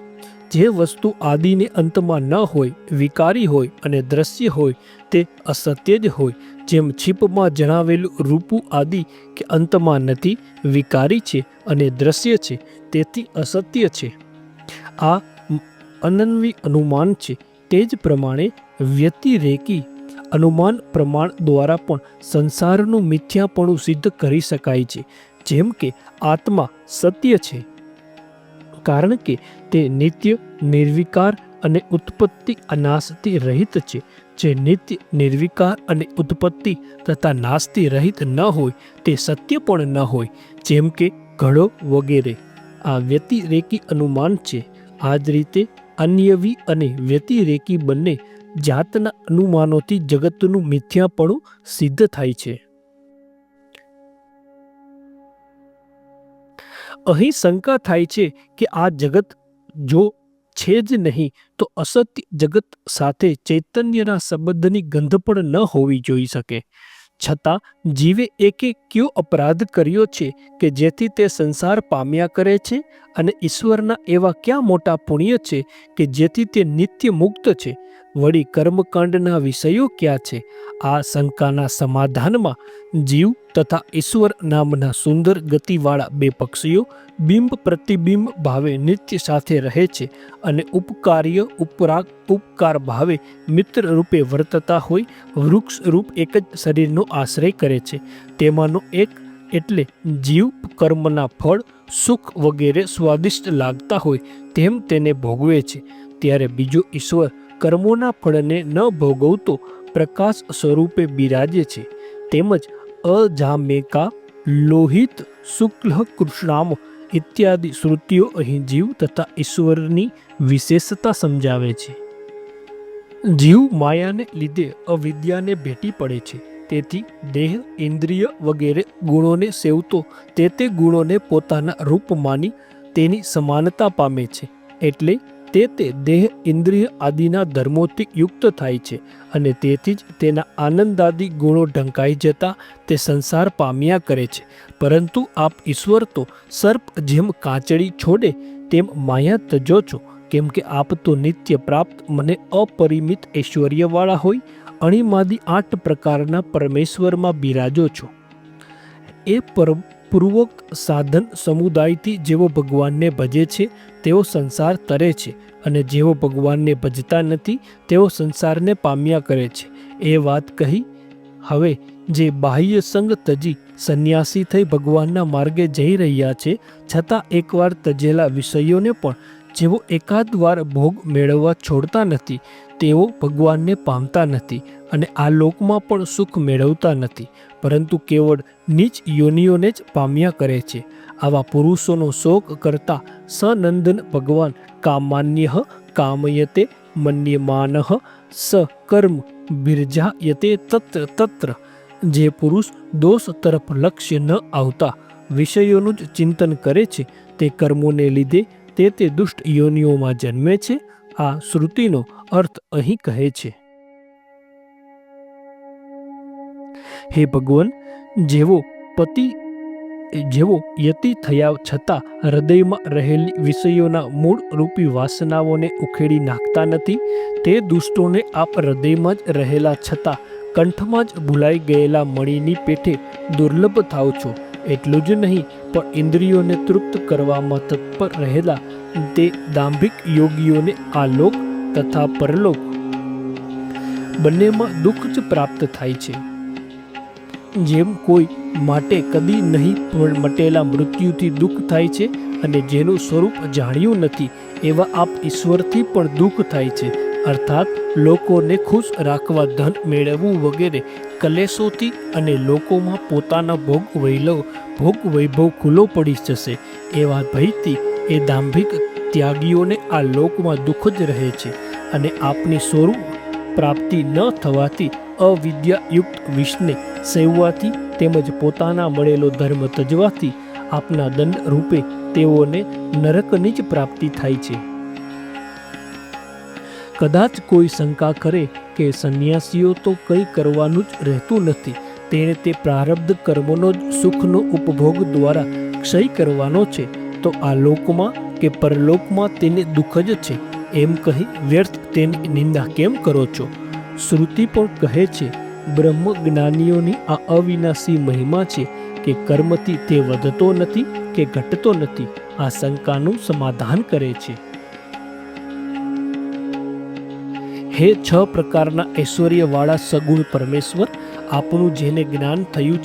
[SPEAKER 1] જે વસ્તુ આદિને અંતમાં ન હોય, વિકારી હોય અને દ્રશ્ય હોય તે અસત્ય જ હોય. જેમ છીપમાં જણાવેલું રૂપું આદિ કે અંતમાં નથી, વિકારી છે અને દ્રશ્ય છે, તેથી અસત્ય છે. આ અનન્વી અનુમાન છે. તે જ પ્રમાણે વ્યતિરેકી અનુમાન પ્રમાણ દ્વારા પણ સંસારનું મિથ્યાપણું સિદ્ધ કરી શકાય છે. જેમ કે આત્મા સત્ય છે કારણ કે તે નિત્ય, નિર્વિકાર અને ઉત્પત્તિ અનાશથી રહિત છે. જે નિત્ય, નિર્વિકાર અને ઉત્પત્તિ તથા નાશથી રહિત ન હોય તે સત્ય પણ ન હોય, જેમ કે ઘડો વગેરે. આ વ્યતિરેકી અનુમાન છે. આ જ રીતે અન્યવી અને વ્યતિરેકી બંને જાતના અનુમાનોથી જગતનું મિથ્યાપણું સિદ્ધ થાય છે. અહીં શંકા થાય છે કે આ જગત જો છે જ નહીં તો અસત્ય જગત સાથે ચૈતન્યના સંબંધની ગંધ પણ ન હોવી જોઈ શકે. છતાં જીવે એકે કયો અપરાધ કર્યો છે કે જેથી તે સંસાર પામ્યા કરે છે, અને ઈશ્વરના એવા ક્યાં મોટા પુણ્ય છે કે જેથી તે નિત્ય મુક્ત છે? વળી કર્મકાંડના વિષયો ક્યાં છે? આ શંકાના સમાધાનમાં જીવ તથા ઈશ્વર નામના સુંદર ગતિવાળા બે પક્ષીઓ બિંબ પ્રતિબિંબ ભાવે નિત્ય સાથે રહે છે અને ઉપકાર્ય ઉપકાર ભાવે મિત્ર રૂપે વર્તતા હોય વૃક્ષ રૂપ એક જ શરીરનો આશ્રય કરે છે. તેમાંનો એક એટલે જીવ કર્મના ફળ સુખ વગેરે સ્વાદિષ્ટ લાગતા હોય તેમ તેને ભોગવે છે, ત્યારે બીજો ઈશ્વર કર્મોના ફળને ન ભોગવતો પ્રકાશ સ્વરૂપે બિરાજે છે. તેમજ અજામેકા, લોહિત, શુક્લ, કૃષ્ણામ ઇત્યાદિ શ્રુતિઓ અહીં જીવ તથા ઈશ્વરની વિશેષતા સમજાવે છે. જીવ માયાને લીધે અવિદ્યાને ભેટી પડે છે, તેથી દેહ, ઇન્દ્રિય વગેરે ગુણોને સેવતો તે ગુણોને પોતાના રૂપ માની તેની સમાનતા પામે છે. એટલે તે દેહ, ઇન્દ્રિય આદિના ધર્મોથી યુક્ત થાય છે અને તેથી જ તેના આનંદાદિ ગુણો ઢંકાઈ જતા તે સંસાર પામ્યા કરે છે. પરંતુ આપ ઈશ્વર તો સર્પ જેમ કાચડી છોડે તેમ માયા તજો છો, કેમ કે આપ તો નિત્ય પ્રાપ્ત મને અપરિમિત ઐશ્વર્યવાળા હોય અણિમાદી 8 પ્રકારના પરમેશ્વરમાં બિરાજો છો. એ પૂર્વક સાધન સમુદાયથી જેવો ભગવાનને ભજે છે તેઓ સંસાર તરે છે, અને જેઓ ભગવાનને ભજતા નથી તેઓ સંસારને પામ્યા કરે છે. એ વાત કહી. હવે જે બાહ્ય સંગ તજી સંન્યાસી થઈ ભગવાનના માર્ગે જઈ રહ્યા છે, છતાં એકવાર તજેલા વિષયોને પણ જેઓ એકાદ વાર ભોગ મેળવવા છોડતા નથી તેઓ ભગવાનને પામતા નથી અને આ લોકમાં પણ સુખ મેળવતા નથી, પરંતુ કેવળ નીચ યોનિઓને જ પામ્યા કરે છે. આવા પુરુષોનો શોક કરતા સનંદન ભગવાન કામાન્ય કામયતે મન્યમાન સ કર્મ બિરજાયતે તત્ર તત્ર. જે પુરુષ દોષ તરફ લક્ષ્ય ન આવતા વિષયોનું જ ચિંતન કરે છે તે કર્મોને લીધે તે દુષ્ટ યોનિઓમાં જન્મે છે. આ શ્રુતિનો અર્થ અહીં કહે છે. હે ભગવાન, જેવો યતિ થયા છતાં હૃદયમાં રહેલી વિષયોના મૂળ રૂપી વાસનાઓને ઉખેડી નાખતા નથી, તે દુષ્ટોને આપ હૃદયમાં જ રહેલા છતાં કંઠમાં જ ભૂલાઈ ગયેલા મણીની પેઠે દુર્લભ થાવ છો. એટલું જ નહીં પણ ઇન્દ્રિયોને તૃપ્ત કરવામાં તત્પર રહેલા તે દાંભિક યોગીઓને આ લોક તથા પરલોક બંનેમાં દુઃખ જ પ્રાપ્ત થાય છે. જેમ કોઈ માટે કદી નહીં મટેલા મૃત્યુથી દુઃખ થાય છે અને જેનું સ્વરૂપ જાણ્યું નથી એવા આપ ઈશ્વરથી પણ દુઃખ થાય છે. અર્થાત લોકોને ખુશ રાખવા ધન મેળવવું વગેરે કલેશોથી અને લોકોમાં પોતાના ભોગ વૈભવ ખુલ્લો પડી જશે એવા ભયથી એ દાંભિક ત્યાગીઓને આ લોકમાં દુઃખ જ રહે છે, અને આપની સ્વરૂપ પ્રાપ્તિ ન થવાથી અવિદ્યાયુક્ત વિષને સેવવાથી તેમજ પોતાના મળેલો ધર્મ તજવાથી આપના દંડ રૂપે તેઓને નરકની જ પ્રાપ્તિ થાય છે. કદાચ કોઈ શંકા કરે કે સંન્યાસીઓ તો કંઈ કરવાનું જ રહેતું નથી, તેણે તે પ્રારબ્ધ કર્મોનો જ સુખનો ઉપભોગ દ્વારા ક્ષય કરવાનો છે, તો આ લોકમાં કે પરલોકમાં તેને દુઃખ જ છે એમ કહી વ્યર્થ તેની નિંદા કેમ કરો છો? શ્રુતિ પણ કહે છે, બ્રહ્મ જ્ઞાનીઓની આ અવિનાશી મહિમા છે કે કર્મથી તે વધતો નથી કે ઘટતો નથી. આ શંકાનું સમાધાન કરે છે. હે 6 પ્રકારના ઐશ્વર્યવાળા સગુણ પરમેશ્વર, આપનું જેને જ્ઞાન થયું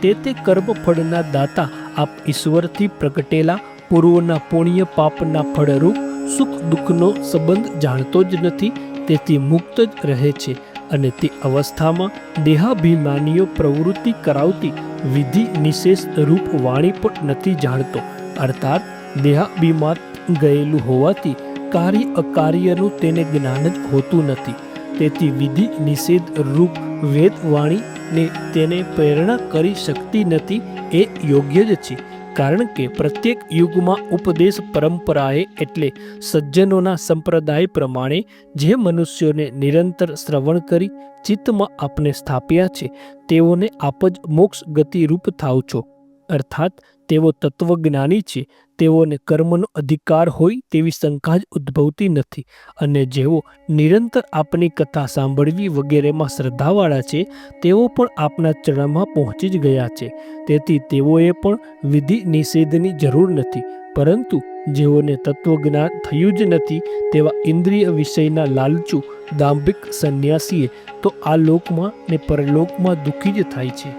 [SPEAKER 1] છે તે કર્મફળના દાતા આપ ઈશ્વરથી પ્રગટેલા પૂર્વના પુણ્ય પાપના ફળરૂપ સુખ દુઃખનો સંબંધ જાણતો જ નથી, તેથી મુક્ત જ રહે છે અને તે અવસ્થામાં દેહાભિમાનીઓ પ્રવૃત્તિ કરાવતી વિધિ નિશેષ રૂપ વાણી પણ નથી જાણતો. અર્થાત દેહાભિમાન ગયેલું હોવાથી કાર્ય અકાર્યનું તેને જ્ઞાન જ હોતું નથી. તેથી વિધિ નિષેધ રૂપ વેદવાણીને તેને પ્રેરણા કરી શકતી નથી એ યોગ્ય જ છે. કારણ કે પ્રત્યેક યુગમાં ઉપદેશ પરંપરાએ એટલે સજ્જનોના સંપ્રદાય પ્રમાણે જે મનુષ્યોને નિરંતર શ્રવણ કરી ચિત્તમાં આપને સ્થાપ્યા છે તેઓને આપ જ મોક્ષ ગતિરૂપ થાવ છો. અર્થાત તેઓ તત્વજ્ઞાની છે, તેઓને કર્મનો અધિકાર હોય તેવી શંકા જ ઉદ્ભવતી નથી. અને જેઓ નિરંતર આપની કથા સાંભળવી વગેરેમાં શ્રદ્ધાવાળા છે તેઓ પણ આપના ચરણમાં પહોંચી જ ગયા છે. તેથી તેઓએ પણ વિધિ નિષેધની જરૂર નથી. પરંતુ જેઓને તત્વજ્ઞાન થયું જ નથી તેવા ઇન્દ્રિય વિષયના લાલચુ દાંભિક સંન્યાસીએ તો આ લોકમાં ને પરલોકમાં દુઃખી જ થાય છે.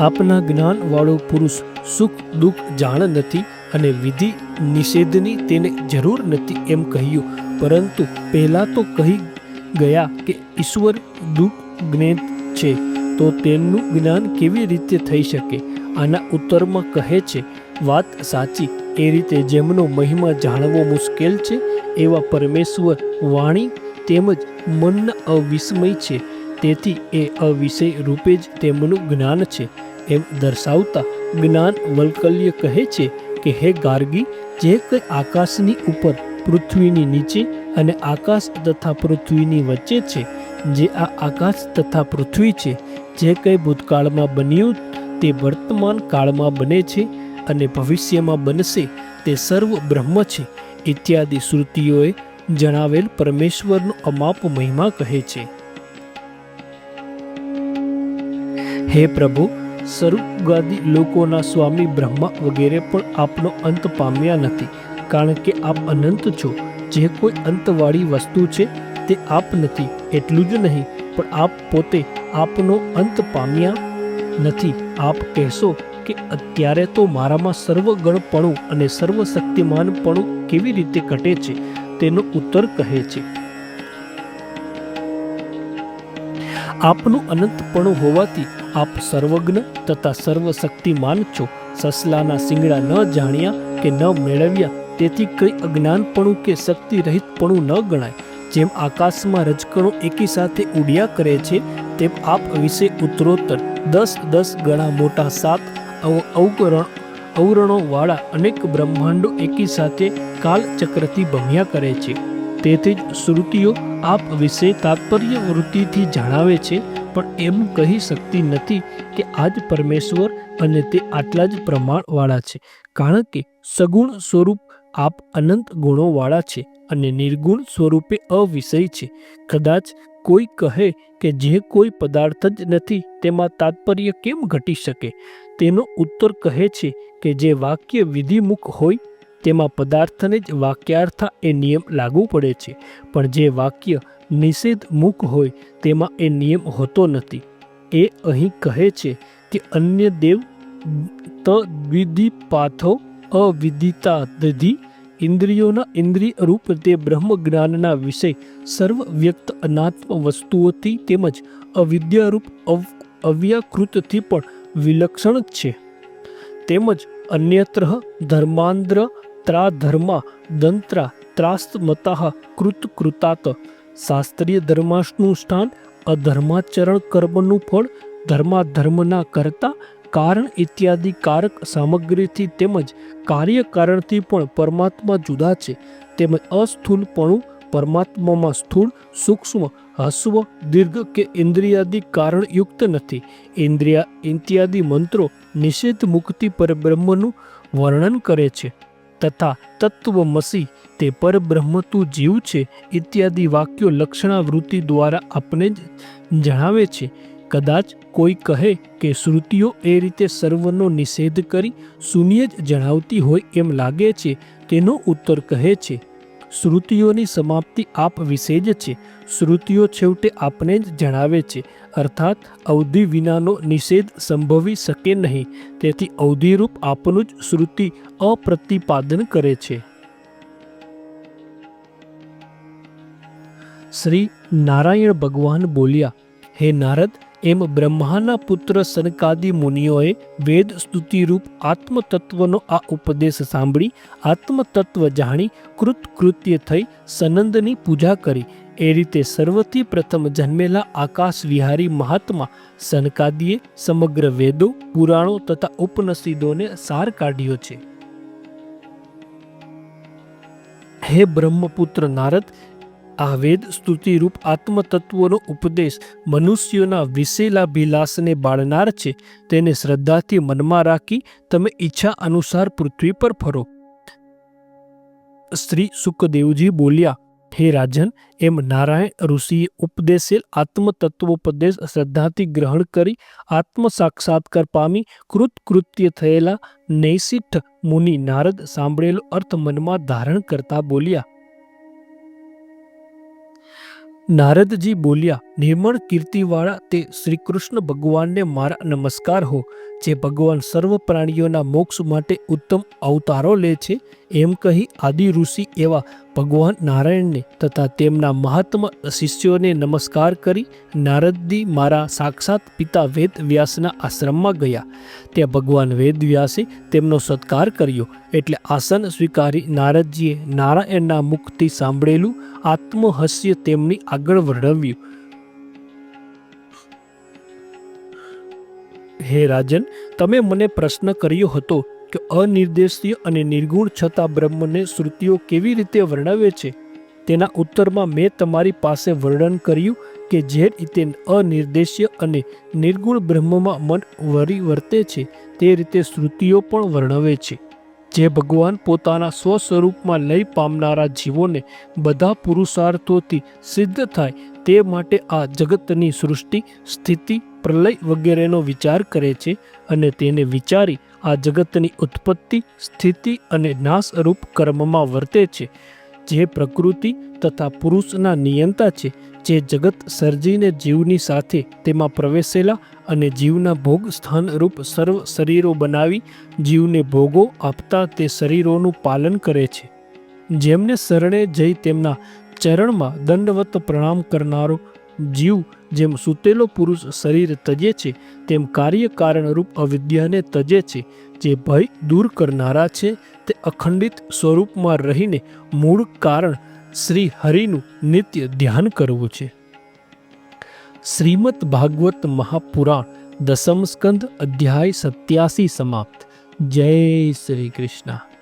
[SPEAKER 1] આપના જ્ઞાનવાળો પુરુષ સુખ દુઃખ જાણ નથી અને વિધિ નિષેધની તેને જરૂર નથી એમ કહ્યું. પરંતુ પહેલાં તો કહી ગયા કે ઈશ્વર દુઃખ જ્ઞેત છે તો તેમનું જ્ઞાન કેવી રીતે થઈ શકે? આના ઉત્તરમાં કહે છે, વાત સાચી. એ રીતે જેમનો મહિમા જાણવો મુશ્કેલ છે એવા પરમેશ્વર વાણી તેમજ મનના અવિસ્મય છે. તેથી એ અવિષય રૂપે જ તેમનું જ્ઞાન છે એમ દર્શાવતા જ્ઞાન વલ્કલ્ય કહે છે કે હે ગાર્ગી, જે કંઈ આકાશની ઉપર પૃથ્વીની નીચે અને આકાશ તથા પૃથ્વીની વચ્ચે છે, જે આ આકાશ તથા પૃથ્વી છે, જે કંઈ ભૂતકાળમાં બન્યું તે વર્તમાન કાળમાં બને છે અને ભવિષ્યમાં બનશે તે સર્વ બ્રહ્મ છે ઇત્યાદિ શ્રુતિઓએ જણાવેલ પરમેશ્વરનો અમાપ મહિમા કહે છે. હે પ્રભુ, સ્વર્ગાદિ લોકોના સ્વામી બ્રહ્મા વગેરે પણ આપનો અંત પામ્યા નથી, કારણ કે આપ અનંત છો. જે કોઈ અંતવાળી વસ્તુ છે તે આપ નથી. એટલું જ નહીં, પણ આપ પોતે આપનો અંત પામ્યા નથી. આપ કહેશો કે અત્યારે તો મારામાં સર્વગણપણું અને સર્વશક્તિમાનપણું કેવી રીતે ઘટે છે? તેનો ઉત્તર કહે છે, આપનું અનંતપણું હોવાથી આપ સર્વજ્ઞ તથા સર્વશક્તિમાન છો. સસલાના શિંગડા ન જાણ્યા કે ન મેળવ્યા તેથી કંઈ અજ્ઞાનપણું કે શક્તિ રહિતપણું ન ગણાય. જેમ આકાશમાં રજકણો એકી સાથે ઉડ્યા કરે છે તેમ આપ વિશે ઉત્તરોત્તર 10 ગણા મોટા 7 અવરણોવાળા અનેક બ્રહ્માંડો એકી સાથે કાલચક્રથી ભમ્યા કરે છે. તેથી જ શ્રુતિઓ આપ વિશે તાત્પર્ય વૃત્તિથી જણાવે છે, પણ એમ કહી શકતી નથી કે આ જ પરમેશ્વર અને તે આટલા જ પ્રમાણવાળા છે. કારણ કે સગુણ સ્વરૂપ આપ અનંત ગુણોવાળા છે અને નિર્ગુણ સ્વરૂપે અવિષય છે. કદાચ કોઈ કહે કે જે કોઈ પદાર્થ જ નથી તેમાં તાત્પર્ય કેમ ઘટી શકે? તેનો ઉત્તર કહે છે કે જે વાક્ય વિધિમુખ હોય તેમાં પદાર્થને જ વાક્યાર્થા એ નિયમ લાગુ પડે છે, પણ જે વાક્ય નિષેધ મુખ હોય તેમાં એ નિયમ હોતો નથી. એ અહીં કહે છે કે અન્ય દેવ તદ્વિધિ પાથો અવિદિતા દધિ ઇન્દ્રિયોના ઇન્દ્રિય રૂપ તે બ્રહ્મ જ્ઞાનના વિષય સર્વ વ્યક્ત અનાત્મ વસ્તુઓથી તેમજ અવિદ્યારૂપ અવ્યાકૃતથી પણ વિલક્ષણ છે. તેમજ અન્યત્ર ધર્માંદ્ર ત્રાધર્મા દંત્રા ત્રાસ્તમતા કૃતકૃતાત શાસ્ત્રીય ધર્માનુષ્ઠાન અધર્માચરણ કર્મનું ફળ ધર્માધર્મના કરતા કારણ ઇત્યાદિ કારક સામગ્રીથી તેમજ કાર્યકારણથી પણ પરમાત્મા જુદા છે. તેમજ અસ્થૂલપણું પરમાત્મામાં સ્થૂળ સૂક્ષ્મ હસ્વ દીર્ઘ કે ઇન્દ્રિયાદિ કારણયુક્ત નથી. ઇત્યાદિ મંત્રો નિષેધ મુક્તિ પરબ્રહ્મનું વર્ણન કરે છે તથા તત્વમસી તે પરબ્રહ્મ તું જીવ છે ઇત્યાદિ વાક્યો લક્ષણાવૃત્તિ દ્વારા આપને જણાવે છે. કદાચ કોઈ કહે કે શ્રુતિઓ એ રીતે સર્વનો નિષેધ કરી શૂન્ય જ જણાવતી હોય એમ લાગે છે. તેનો ઉત્તર કહે છે, શ્રુતિઓની સમાપ્તિ આપ વિશે જ છે. શ્રુતિઓ છેવટે આપને જ જણાવે છે, અર્થાત અવધિ વિનાનો નિષેધ સંભવી શકે નહીં. તેથી અવધિરૂપ આપનું જ શ્રુતિ અપ્રતિપાદન કરે છે. શ્રી નારાયણ ભગવાન બોલ્યા, હે નારદ, એમ બ્રહ્માના પુત્ર સનકાદિ મુનિઓએ વેદ સ્તુતિરૂપ આત્મતત્વનો આ ઉપદેશ સાંભળી આત્મતત્વ જાણી કૃતકૃત્ય થઈ સનંદની પૂજા કરી. એ રીતે સર્વથી પ્રથમ જન્મેલા આકાશ વિહારી મહાત્મા સનકાદિએ સમગ્ર વેદો, પુરાણો તથા ઉપનિષદોને સાર કાઢ્યો છે. હે બ્રહ્મપુત્ર નારદ, આ વેદ સ્તુતિરૂપ આત્મતત્વનો ઉપદેશ મનુષ્યોના વિશેલાભિલાષને બાળનાર છે. તેને શ્રદ્ધાથી મનમાં રાખી તમે ઈચ્છા અનુસાર પૃથ્વી પર ફરો. શ્રી સુખદેવજી બોલ્યા, હે રાજન, એમ નારાયણ ઋષિએ ઉપદેશેલ આત્મતત્વોપદેશ શ્રદ્ધાથી ગ્રહણ કરી આત્મ સાક્ષાત્કાર પામી કૃતકૃત્ય થયેલા નૈષિઠ મુનિ નારદ સાંભળેલો અર્થ મનમાં ધારણ કરતા બોલ્યા. નારદજી બોલ્યા, નિર્મળ કીર્તિવાળા તે શ્રી કૃષ્ણ ભગવાનને મારા નમસ્કાર હો, જે ભગવાન સર્વ પ્રાણીઓના મોક્ષ માટે ઉત્તમ અવતારો લે છે. એમ કહી આદિ ઋષિ એવા ભગવાન નારાયણને તથા તેમના મહાત્મા શિષ્યોને નમસ્કાર કરી નારદજી મારા સાક્ષાત પિતા વેદ વ્યાસના આશ્રમમાં ગયા. ત્યાં ભગવાન વેદ વ્યાસે તેમનો સત્કાર કર્યો. એટલે આસન સ્વીકારી નારદજીએ નારાયણના મુખથી સાંભળેલું આત્મહસ્ય તેમની આગળ વર્ણવ્યું. હે રાજન, તમે મને પ્રશ્ન કર્યો હતો કે અનિર્દેશ્ય અને નિર્ગુણ છતાં બ્રહ્મને શ્રુતિઓ કેવી રીતે વર્ણવે છે. તેના ઉત્તરમાં મેં તમારી પાસે વર્ણન કર્યું કે જે રીતે અનિર્દેશ્ય અને નિર્ગુણ બ્રહ્મમાં મન વર્તે છે તે રીતે શ્રુતિઓ પણ વર્ણવે છે. જે ભગવાન પોતાના સ્વસ્વરૂપમાં લય પામનારા જીવોને બધા પુરુષાર્થોથી સિદ્ધ થાય તે માટે આ જગતની સૃષ્ટિ, સ્થિતિ, પ્રલય વગેરેનો વિચાર કરે છે અને તેને વિચારી આ જગતની ઉત્પત્તિ, સ્થિતિ અને નાશરૂપ કર્મમાં વર્તે છે. જે પ્રકૃતિ તથા પુરુષના નિયંતા છે, જે જગત સર્જીને જીવની સાથે તેમાં પ્રવેશેલા અને જીવના ભોગ સ્થાનરૂપ સર્વ શરીરો બનાવી જીવને ભોગો આપતા તે શરીરોનું પાલન કરે છે. જેમને શરણે જઈ તેમના ચરણમાં દંડવત પ્રણામ કરનારો જીવ જેમ સૂતેલો પુરુષ શરીર તજે છે તેમ કાર્યકારણરૂપ અવિદ્યાને તજે છે. જે ભય દૂર કરનારા છે તે અખંડિત સ્વરૂપમાં રહીને મૂળ કારણ શ્રી હરિનું નિત્ય ધ્યાન કરવું છે. શ્રીમદ ભાગવત મહાપુરાણ 10મ સ્કંદ અધ્યાય 87 સમાપ્ત. જય શ્રી કૃષ્ણ.